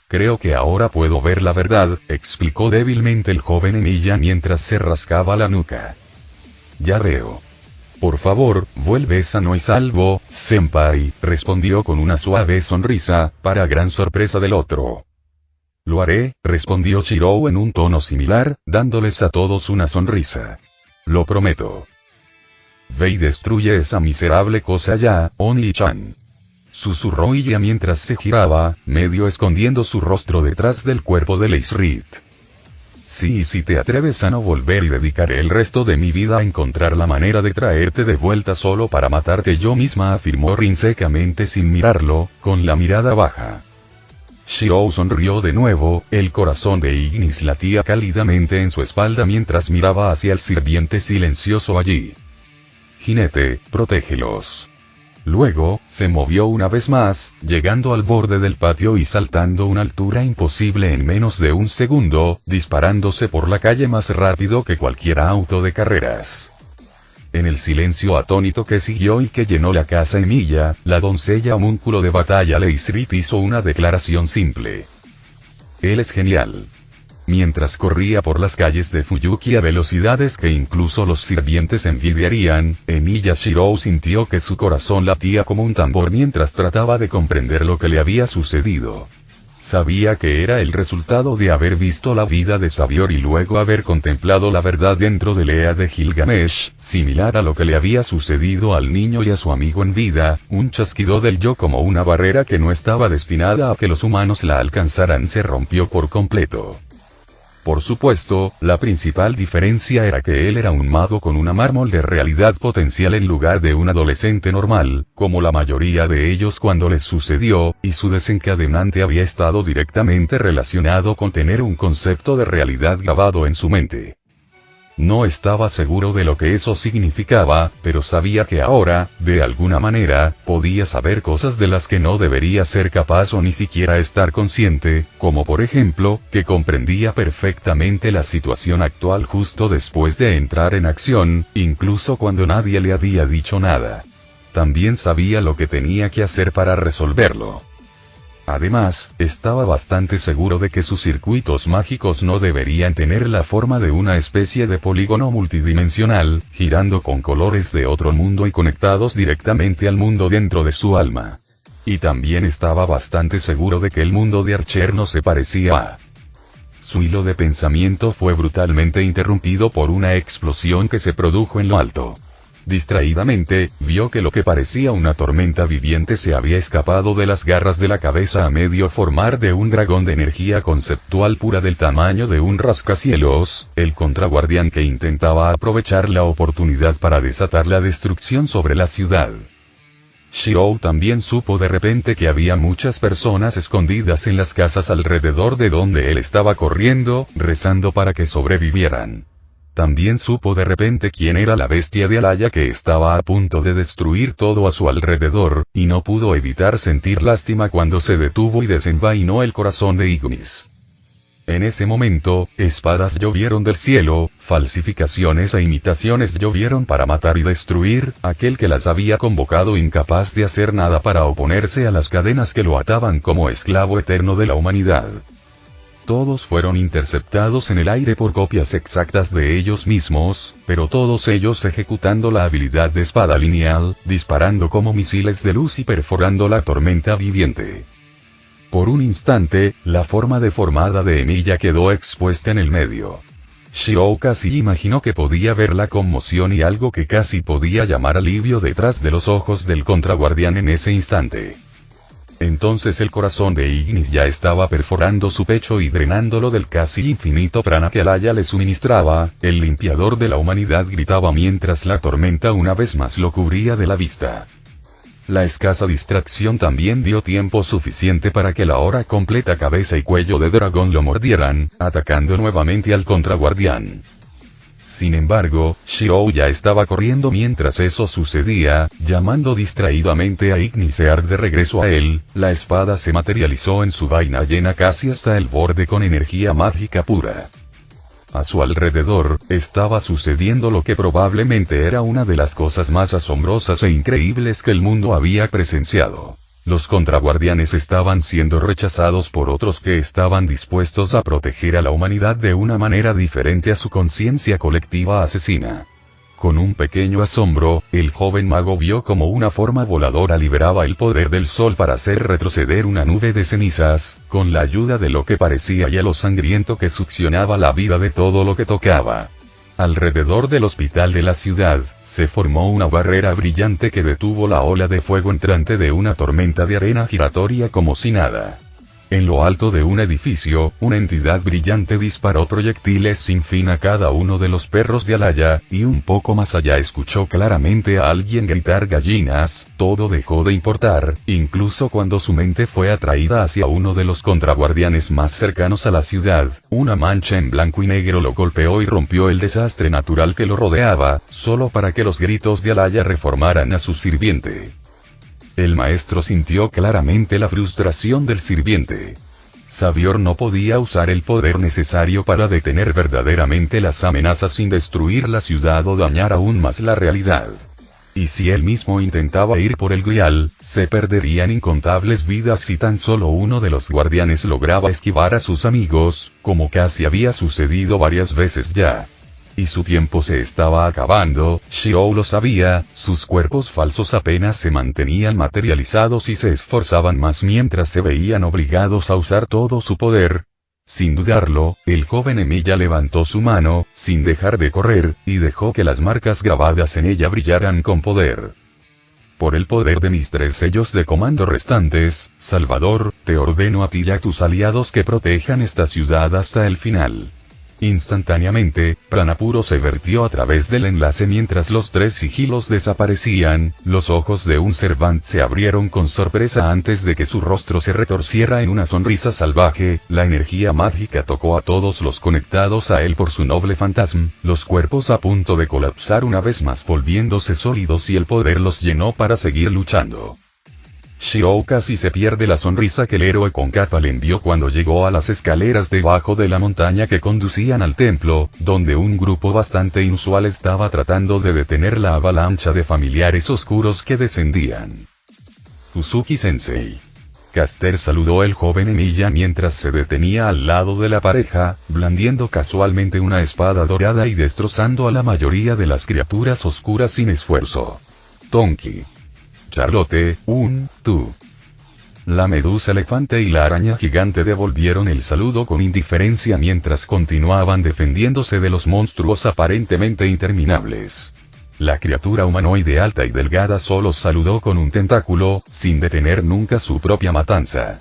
S2: creo que ahora puedo ver la verdad, explicó débilmente el joven Emilia mientras se rascaba la nuca. Ya veo. Por favor, vuelve sano y salvo, senpai, respondió con una suave sonrisa, para gran sorpresa del otro. Lo haré, respondió Shirou en un tono similar, dándoles a todos una sonrisa. Lo prometo. Ve y destruye esa miserable cosa ya, Oni-chan. Susurró ella mientras se giraba, medio escondiendo su rostro detrás del cuerpo de Leisrit. Sí, si te atreves a no volver y dedicaré el resto de mi vida a encontrar la manera de traerte de vuelta solo para matarte yo misma, afirmó Rin secamente sin mirarlo, con la mirada baja. Shirou sonrió de nuevo, el corazón de Ignis latía cálidamente en su espalda mientras miraba hacia el sirviente silencioso allí. Jinete, protégelos. Luego, se movió una vez más, llegando al borde del patio y saltando una altura imposible en menos de un segundo, disparándose por la calle más rápido que cualquier auto de carreras. En el silencio atónito que siguió y que llenó la casa Emilia, la doncella homúnculo de batalla Leisrit hizo una declaración simple. Él es genial. Mientras corría por las calles de Fuyuki a velocidades que incluso los sirvientes envidiarían, Emilia Shirou sintió que su corazón latía como un tambor mientras trataba de comprender lo que le había sucedido. Sabía que era el resultado de haber visto la vida de Savior y luego haber contemplado la verdad dentro de Lea de Gilgamesh, similar a lo que le había sucedido al niño y a su amigo en vida, un chasquido del yo como una barrera que no estaba destinada a que los humanos la alcanzaran se rompió por completo. Por supuesto, la principal diferencia era que él era un mago con una mármol de realidad potencial en lugar de un adolescente normal, como la mayoría de ellos cuando les sucedió, y su desencadenante había estado directamente relacionado con tener un concepto de realidad grabado en su mente. No estaba seguro de lo que eso significaba, pero sabía que ahora, de alguna manera, podía saber cosas de las que no debería ser capaz o ni siquiera estar consciente, como por ejemplo, que comprendía perfectamente la situación actual justo después de entrar en acción, incluso cuando nadie le había dicho nada. También sabía lo que tenía que hacer para resolverlo. Además, estaba bastante seguro de que sus circuitos mágicos no deberían tener la forma de una especie de polígono multidimensional, girando con colores de otro mundo y conectados directamente al mundo dentro de su alma. Y también estaba bastante seguro de que el mundo de Archer no se parecía a... Su hilo de pensamiento fue brutalmente interrumpido por una explosión que se produjo en lo alto. Distraídamente, vio que lo que parecía una tormenta viviente se había escapado de las garras de la cabeza a medio formar de un dragón de energía conceptual pura del tamaño de un rascacielos, el contraguardián que intentaba aprovechar la oportunidad para desatar la destrucción sobre la ciudad. Shirou también supo de repente que había muchas personas escondidas en las casas alrededor de donde él estaba corriendo, rezando para que sobrevivieran. También supo de repente quién era la bestia de Alaya que estaba a punto de destruir todo a su alrededor, y no pudo evitar sentir lástima cuando se detuvo y desenvainó el corazón de Ignis. En ese momento, espadas llovieron del cielo, falsificaciones e imitaciones llovieron para matar y destruir, aquel que las había convocado incapaz de hacer nada para oponerse a las cadenas que lo ataban como esclavo eterno de la humanidad. Todos fueron interceptados en el aire por copias exactas de ellos mismos, pero todos ellos ejecutando la habilidad de espada lineal, disparando como misiles de luz y perforando la tormenta viviente. Por un instante, la forma deformada de Emilia quedó expuesta en el medio. Shirou casi imaginó que podía ver la conmoción y algo que casi podía llamar alivio detrás de los ojos del contraguardián en ese instante. Entonces el corazón de Ignis ya estaba perforando su pecho y drenándolo del casi infinito prana que Alaya le suministraba. El limpiador de la humanidad gritaba mientras la tormenta una vez más lo cubría de la vista. La escasa distracción también dio tiempo suficiente para que la ahora completa cabeza y cuello de dragón lo mordieran, atacando nuevamente al contraguardián. Sin embargo, Shirou ya estaba corriendo mientras eso sucedía, llamando distraídamente a Ignisear de regreso a él. La espada se materializó en su vaina llena casi hasta el borde con energía mágica pura. A su alrededor, estaba sucediendo lo que probablemente era una de las cosas más asombrosas e increíbles que el mundo había presenciado. Los contraguardianes estaban siendo rechazados por otros que estaban dispuestos a proteger a la humanidad de una manera diferente a su conciencia colectiva asesina. Con un pequeño asombro, el joven mago vio como una forma voladora liberaba el poder del sol para hacer retroceder una nube de cenizas, con la ayuda de lo que parecía hielo sangriento que succionaba la vida de todo lo que tocaba. Alrededor del hospital de la ciudad, se formó una barrera brillante que detuvo la ola de fuego entrante de una tormenta de arena giratoria como si nada. En lo alto de un edificio, una entidad brillante disparó proyectiles sin fin a cada uno de los perros de Alaya, y un poco más allá escuchó claramente a alguien gritar gallinas. Todo dejó de importar, incluso cuando su mente fue atraída hacia uno de los contraguardianes más cercanos a la ciudad. Una mancha en blanco y negro lo golpeó y rompió el desastre natural que lo rodeaba, solo para que los gritos de Alaya reformaran a su sirviente. El maestro sintió claramente la frustración del sirviente. Savior no podía usar el poder necesario para detener verdaderamente las amenazas sin destruir la ciudad o dañar aún más la realidad. Y si él mismo intentaba ir por el grial, se perderían incontables vidas si tan solo uno de los guardianes lograba esquivar a sus amigos, como casi había sucedido varias veces ya. Y su tiempo se estaba acabando. Shirou lo sabía, sus cuerpos falsos apenas se mantenían materializados y se esforzaban más mientras se veían obligados a usar todo su poder. Sin dudarlo, el joven Emilia levantó su mano, sin dejar de correr, y dejó que las marcas grabadas en ella brillaran con poder. Por el poder de mis 3 sellos de comando restantes, Salvador, te ordeno a ti y a tus aliados que protejan esta ciudad hasta el final. Instantáneamente, prana puro se vertió a través del enlace mientras los 3 sigilos desaparecían. Los ojos de un Servant se abrieron con sorpresa antes de que su rostro se retorciera en una sonrisa salvaje. La energía mágica tocó a todos los conectados a él por su noble fantasma, los cuerpos a punto de colapsar una vez más volviéndose sólidos y el poder los llenó para seguir luchando. Shirou casi se pierde la sonrisa que el héroe con capa le envió cuando llegó a las escaleras debajo de la montaña que conducían al templo, donde un grupo bastante inusual estaba tratando de detener la avalancha de familiares oscuros que descendían. Uzuki-sensei. Caster saludó el joven Emilia mientras se detenía al lado de la pareja, blandiendo casualmente una espada dorada y destrozando a la mayoría de las criaturas oscuras sin esfuerzo. Tonki. Charlotte, tú. La medusa elefante y la araña gigante devolvieron el saludo con indiferencia mientras continuaban defendiéndose de los monstruos aparentemente interminables. La criatura humanoide alta y delgada solo saludó con un tentáculo, sin detener nunca su propia matanza.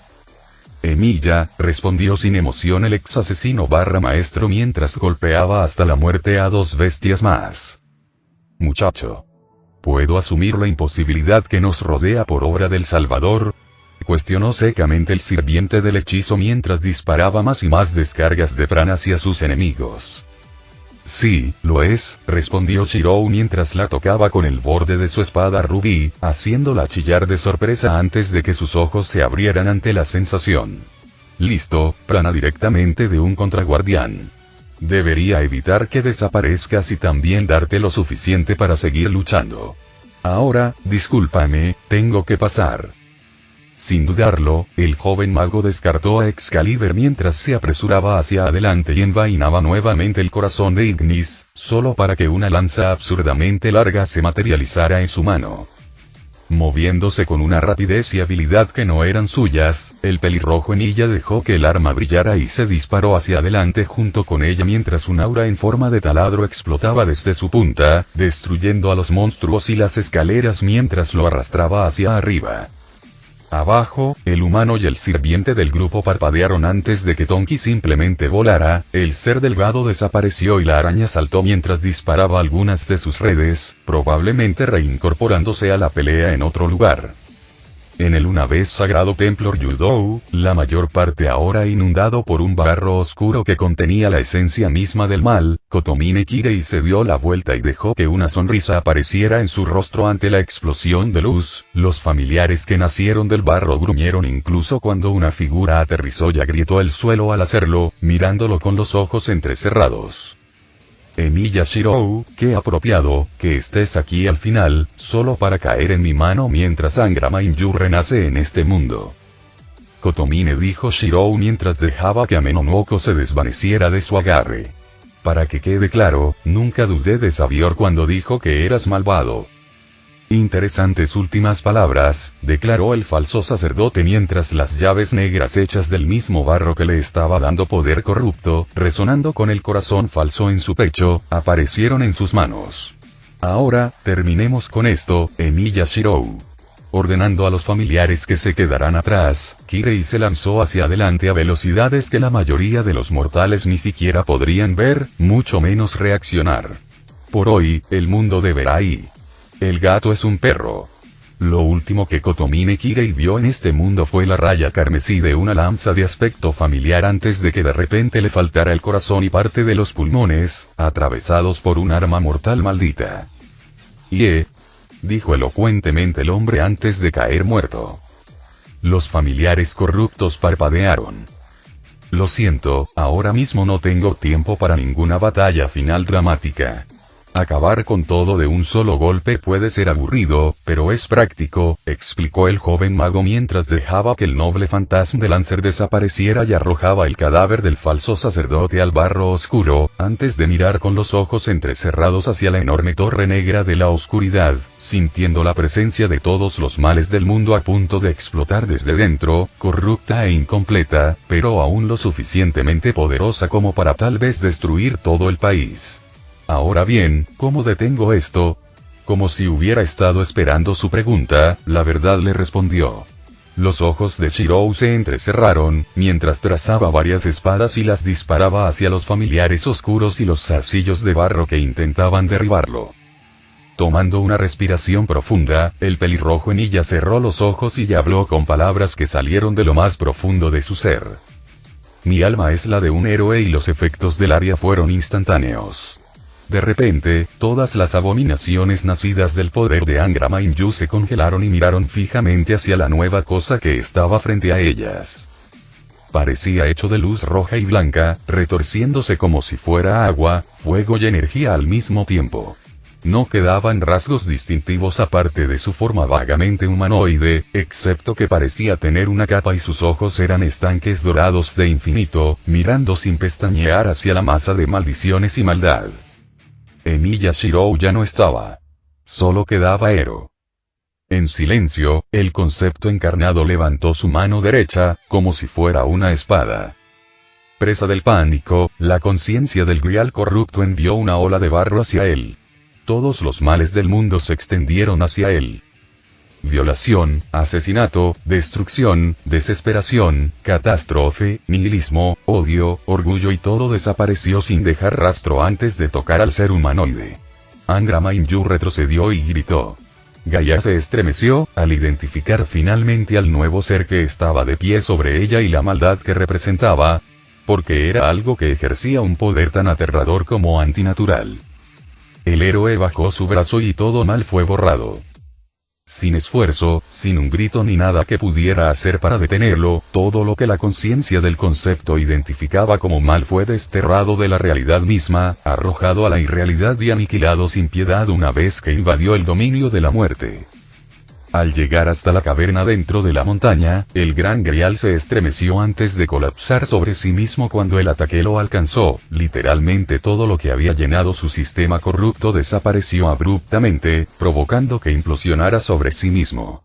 S2: Emilia, respondió sin emoción el ex asesino maestro mientras golpeaba hasta la muerte a 2 bestias más. Muchacho. ¿Puedo asumir la imposibilidad que nos rodea por obra del Salvador? Cuestionó secamente el sirviente del hechizo mientras disparaba más y más descargas de prana hacia sus enemigos. Sí, lo es, respondió Shirou mientras la tocaba con el borde de su espada rubí, haciéndola chillar de sorpresa antes de que sus ojos se abrieran ante la sensación. Listo, prana directamente de un contraguardián. Debería evitar que desaparezcas y también darte lo suficiente para seguir luchando. Ahora, discúlpame, tengo que pasar. Sin dudarlo, el joven mago descartó a Excalibur mientras se apresuraba hacia adelante y envainaba nuevamente el corazón de Ignis, solo para que una lanza absurdamente larga se materializara en su mano. moviéndose con una rapidez y habilidad que no eran suyas, el pelirrojo Emilia dejó que el arma brillara y se disparó hacia adelante junto con ella mientras un aura en forma de taladro explotaba desde su punta, destruyendo a los monstruos y las escaleras mientras lo arrastraba hacia arriba. Abajo, el humano y el sirviente del grupo parpadearon antes de que Tonki simplemente volara, el ser delgado desapareció y la araña saltó mientras disparaba algunas de sus redes, probablemente reincorporándose a la pelea en otro lugar. En el una vez sagrado templo Ryudou, la mayor parte ahora inundado por un barro oscuro que contenía la esencia misma del mal, Kotomine Kirei se dio la vuelta y dejó que una sonrisa apareciera en su rostro ante la explosión de luz. Los familiares que nacieron del barro gruñeron incluso cuando una figura aterrizó y agrietó el suelo al hacerlo, mirándolo con los ojos entrecerrados. Emilia Shirou, qué apropiado, que estés aquí al final, solo para caer en mi mano mientras Angra Mainyu renace en este mundo. Kotomine dijo Shirou mientras dejaba que Amenonoko se desvaneciera de su agarre. Para que quede claro, nunca dudé de Savior cuando dijo que eras malvado. Interesantes últimas palabras, declaró el falso sacerdote mientras las llaves negras hechas del mismo barro que le estaba dando poder corrupto, resonando con el corazón falso en su pecho, aparecieron en sus manos. Ahora, terminemos con esto, Emilia Shirou. Ordenando a los familiares que se quedaran atrás, Kirei se lanzó hacia adelante a velocidades que la mayoría de los mortales ni siquiera podrían ver, mucho menos reaccionar. Por hoy, el mundo deberá ir. El gato es un perro. Lo último que Kotomine Kirei vio en este mundo fue la raya carmesí de una lanza de aspecto familiar antes de que de repente le faltara el corazón y parte de los pulmones, atravesados por un arma mortal maldita. Dijo elocuentemente el hombre antes de caer muerto. Los familiares corruptos parpadearon. Lo siento, ahora mismo no tengo tiempo para ninguna batalla final dramática. Acabar con todo de un solo golpe puede ser aburrido, pero es práctico, explicó el joven mago mientras dejaba que el noble fantasma de Lancer desapareciera y arrojaba el cadáver del falso sacerdote al barro oscuro, antes de mirar con los ojos entrecerrados hacia la enorme torre negra de la oscuridad, sintiendo la presencia de todos los males del mundo a punto de explotar desde dentro, corrupta e incompleta, pero aún lo suficientemente poderosa como para tal vez destruir todo el país. Ahora bien, ¿cómo detengo esto? Como si hubiera estado esperando su pregunta, la verdad le respondió. Los ojos de Shirou se entrecerraron, mientras trazaba varias espadas y las disparaba hacia los familiares oscuros y los zarcillos de barro que intentaban derribarlo. Tomando una respiración profunda, el pelirrojo Emilia cerró los ojos y habló con palabras que salieron de lo más profundo de su ser. Mi alma es la de un héroe y los efectos del área fueron instantáneos. De repente, todas las abominaciones nacidas del poder de Angra Mainyu se congelaron y miraron fijamente hacia la nueva cosa que estaba frente a ellas. Parecía hecho de luz roja y blanca, retorciéndose como si fuera agua, fuego y energía al mismo tiempo. No quedaban rasgos distintivos aparte de su forma vagamente humanoide, excepto que parecía tener una capa y sus ojos eran estanques dorados de infinito, mirando sin pestañear hacia la masa de maldiciones y maldad. Emilia Shirou ya no estaba. Solo quedaba Ero. En silencio, el concepto encarnado levantó su mano derecha, como si fuera una espada. Presa del pánico, la conciencia del grial corrupto envió una ola de barro hacia él. Todos los males del mundo se extendieron hacia él. Violación, asesinato, destrucción, desesperación, catástrofe, nihilismo, odio, orgullo y todo desapareció sin dejar rastro antes de tocar al ser humanoide. Angra Mainyu retrocedió y gritó. Gaia se estremeció, al identificar finalmente al nuevo ser que estaba de pie sobre ella y la maldad que representaba, porque era algo que ejercía un poder tan aterrador como antinatural. El héroe bajó su brazo y todo mal fue borrado. Sin esfuerzo, sin un grito ni nada que pudiera hacer para detenerlo, todo lo que la conciencia del concepto identificaba como mal fue desterrado de la realidad misma, arrojado a la irrealidad y aniquilado sin piedad una vez que invadió el dominio de la muerte. Al llegar hasta la caverna dentro de la montaña, el gran Grial se estremeció antes de colapsar sobre sí mismo cuando el ataque lo alcanzó. Literalmente todo lo que había llenado su sistema corrupto desapareció abruptamente, provocando que implosionara sobre sí mismo.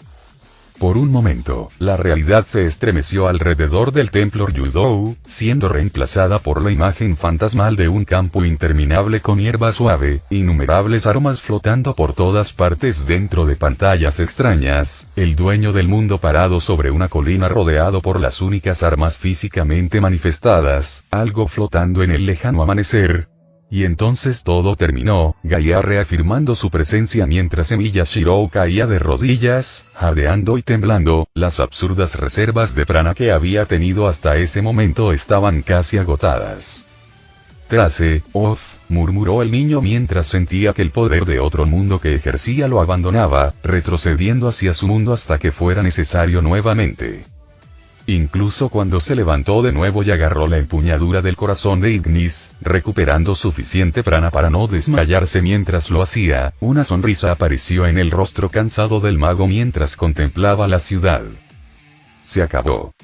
S2: Por un momento, la realidad se estremeció alrededor del templo Ryudou, siendo reemplazada por la imagen fantasmal de un campo interminable con hierba suave, innumerables aromas flotando por todas partes dentro de pantallas extrañas, el dueño del mundo parado sobre una colina rodeado por las únicas armas físicamente manifestadas, algo flotando en el lejano amanecer. Y entonces todo terminó, Gaia reafirmando su presencia mientras Emiya Shirou caía de rodillas, jadeando y temblando. Las absurdas reservas de prana que había tenido hasta ese momento estaban casi agotadas. Trase, murmuró el niño mientras sentía que el poder de otro mundo que ejercía lo abandonaba, retrocediendo hacia su mundo hasta que fuera necesario nuevamente. Incluso cuando se levantó de nuevo y agarró la empuñadura del corazón de Ignis, recuperando suficiente prana para no desmayarse mientras lo hacía, una sonrisa apareció en el rostro cansado del mago mientras contemplaba la ciudad. Se acabó.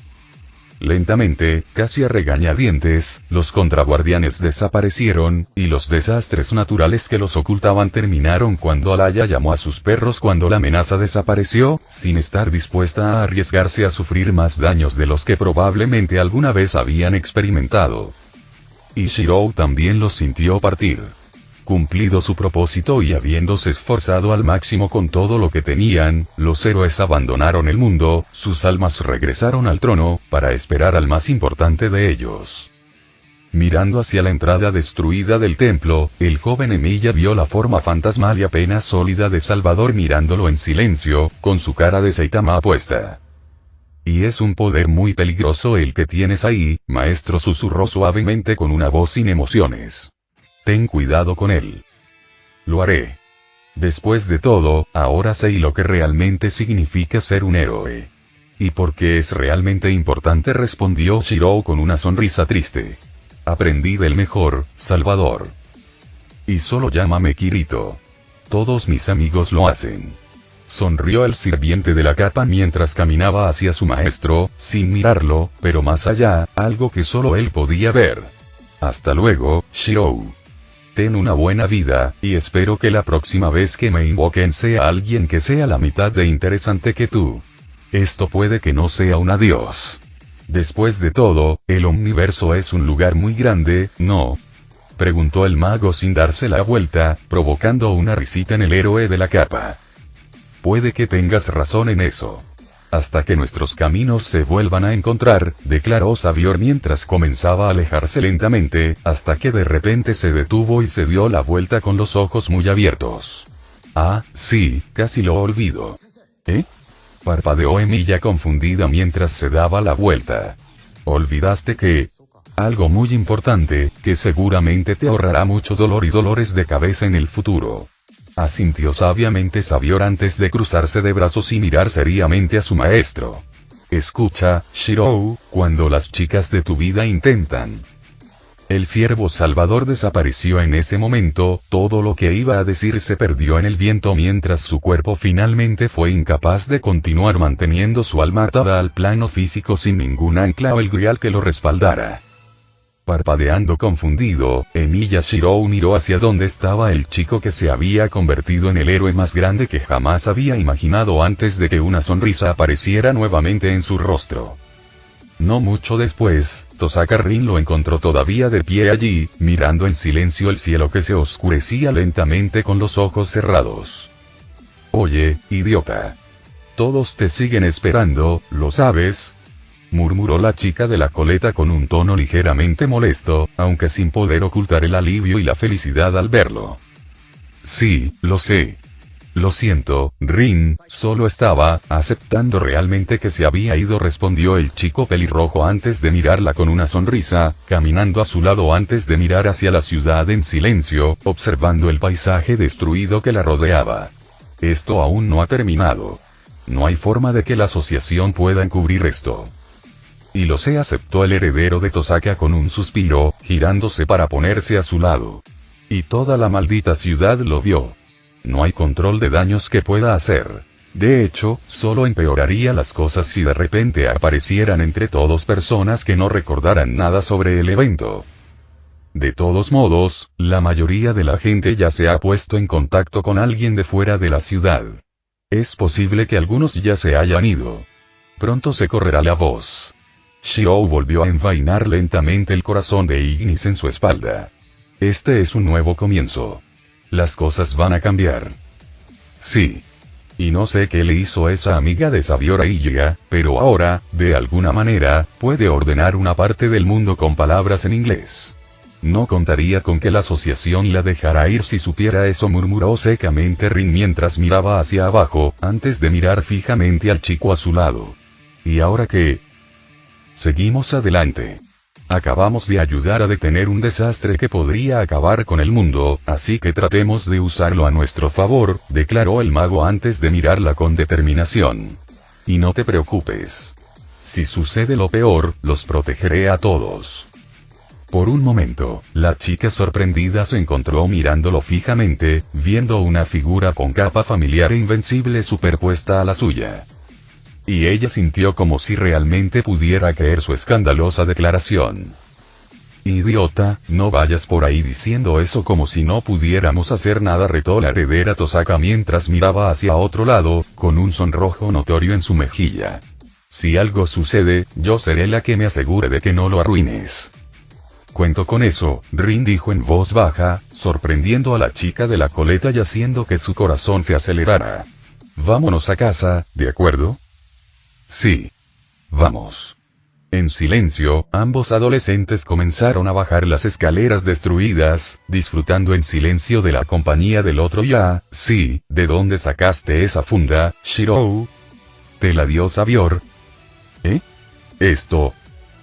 S2: Lentamente, casi a regañadientes, los contraguardianes desaparecieron, y los desastres naturales que los ocultaban terminaron cuando Alaya llamó a sus perros cuando la amenaza desapareció, sin estar dispuesta a arriesgarse a sufrir más daños de los que probablemente alguna vez habían experimentado. Y Shirou también los sintió partir. Cumplido su propósito y habiéndose esforzado al máximo con todo lo que tenían, los héroes abandonaron el mundo, sus almas regresaron al trono, para esperar al más importante de ellos. Mirando hacia la entrada destruida del templo, el joven Emiya vio la forma fantasmal y apenas sólida de Salvador mirándolo en silencio, con su cara de Saitama puesta. Y es un poder muy peligroso el que tienes ahí, maestro, susurró suavemente con una voz sin emociones. Ten cuidado con él. Lo haré. Después de todo, ahora sé lo que realmente significa ser un héroe. ¿Y por qué es realmente importante?, respondió Shirou con una sonrisa triste. Aprendí del mejor, Salvador. Y solo llámame Kirito. Todos mis amigos lo hacen. Sonrió el sirviente de la capa mientras caminaba hacia su maestro, sin mirarlo, pero más allá, algo que solo él podía ver. Hasta luego, Shirou. Ten una buena vida, y espero que la próxima vez que me invoquen sea alguien que sea la mitad de interesante que tú. Esto puede que no sea un adiós. Después de todo, el universo es un lugar muy grande, ¿no? Preguntó el mago sin darse la vuelta, provocando una risita en el héroe de la capa. Puede que tengas razón en eso. Hasta que nuestros caminos se vuelvan a encontrar, declaró Savior mientras comenzaba a alejarse lentamente, hasta que de repente se detuvo y se dio la vuelta con los ojos muy abiertos. Ah, sí, casi lo olvido. ¿Eh? Parpadeó Emiya confundida mientras se daba la vuelta. ¿Olvidaste que? Algo muy importante, que seguramente te ahorrará mucho dolor y dolores de cabeza en el futuro. Asintió sabiamente Savior antes de cruzarse de brazos y mirar seriamente a su maestro. Escucha, Shirou, cuando las chicas de tu vida intentan. El siervo Salvador desapareció en ese momento, todo lo que iba a decir se perdió en el viento mientras su cuerpo finalmente fue incapaz de continuar manteniendo su alma atada al plano físico sin ningún ancla o el grial que lo respaldara. Parpadeando confundido, Emiya Shirou miró hacia donde estaba el chico que se había convertido en el héroe más grande que jamás había imaginado antes de que una sonrisa apareciera nuevamente en su rostro. No mucho después, Tosaka Rin lo encontró todavía de pie allí, mirando en silencio el cielo que se oscurecía lentamente con los ojos cerrados. Oye, idiota. Todos te siguen esperando, ¿lo sabes?, murmuró la chica de la coleta con un tono ligeramente molesto, aunque sin poder ocultar el alivio y la felicidad al verlo. Sí, lo sé. Lo siento, Rin, solo estaba aceptando realmente que se había ido, respondió el chico pelirrojo antes de mirarla con una sonrisa, caminando a su lado antes de mirar hacia la ciudad en silencio, observando el paisaje destruido que la rodeaba. Esto aún no ha terminado. No hay forma de que la asociación pueda encubrir esto. Y lo sé, aceptó el heredero de Tosaka con un suspiro, girándose para ponerse a su lado. Y toda la maldita ciudad lo vio. No hay control de daños que pueda hacer. De hecho, solo empeoraría las cosas si de repente aparecieran entre todos personas que no recordaran nada sobre el evento. De todos modos, la mayoría de la gente ya se ha puesto en contacto con alguien de fuera de la ciudad. Es posible que algunos ya se hayan ido. Pronto se correrá la voz. Shirou volvió a envainar lentamente el corazón de Ignis en su espalda. Este es un nuevo comienzo. Las cosas van a cambiar. Sí. Y no sé qué le hizo esa amiga de Sabior a Ilya, pero ahora, de alguna manera, puede ordenar una parte del mundo con palabras en inglés. No contaría con que la asociación la dejara ir si supiera eso, murmuró secamente Rin mientras miraba hacia abajo, antes de mirar fijamente al chico a su lado. ¿Y ahora qué? Seguimos adelante. Acabamos de ayudar a detener un desastre que podría acabar con el mundo, así que tratemos de usarlo a nuestro favor, declaró el mago antes de mirarla con determinación. Y no te preocupes. Si sucede lo peor, los protegeré a todos. Por un momento, la chica sorprendida se encontró mirándolo fijamente, viendo una figura con capa familiar e invencible superpuesta a la suya. Y ella sintió como si realmente pudiera creer su escandalosa declaración. Idiota, no vayas por ahí diciendo eso como si no pudiéramos hacer nada, retó la heredera Tosaka mientras miraba hacia otro lado, con un sonrojo notorio en su mejilla. Si algo sucede, yo seré la que me asegure de que no lo arruines. Cuento con eso, Rin dijo en voz baja, sorprendiendo a la chica de la coleta y haciendo que su corazón se acelerara. Vámonos a casa, ¿de acuerdo? Sí. Vamos. En silencio, ambos adolescentes comenzaron a bajar las escaleras destruidas, disfrutando en silencio de la compañía del otro ya. Sí, ¿de dónde sacaste esa funda, Shirou? ¿Te la dio Sabior? ¿Eh? Esto.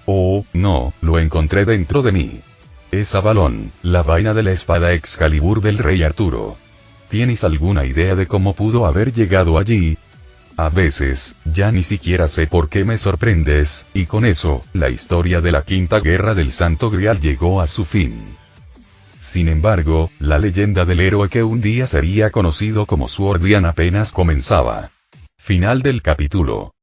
S2: Oh, no, lo encontré dentro de mí. Es Avalon, la vaina de la espada Excalibur del rey Arturo. ¿Tienes alguna idea de cómo pudo haber llegado allí? A veces, ya ni siquiera sé por qué me sorprendes, y con eso, la historia de la Quinta Guerra del Santo Grial llegó a su fin. Sin embargo, la leyenda del héroe que un día sería conocido como Swordian apenas comenzaba. Final del capítulo.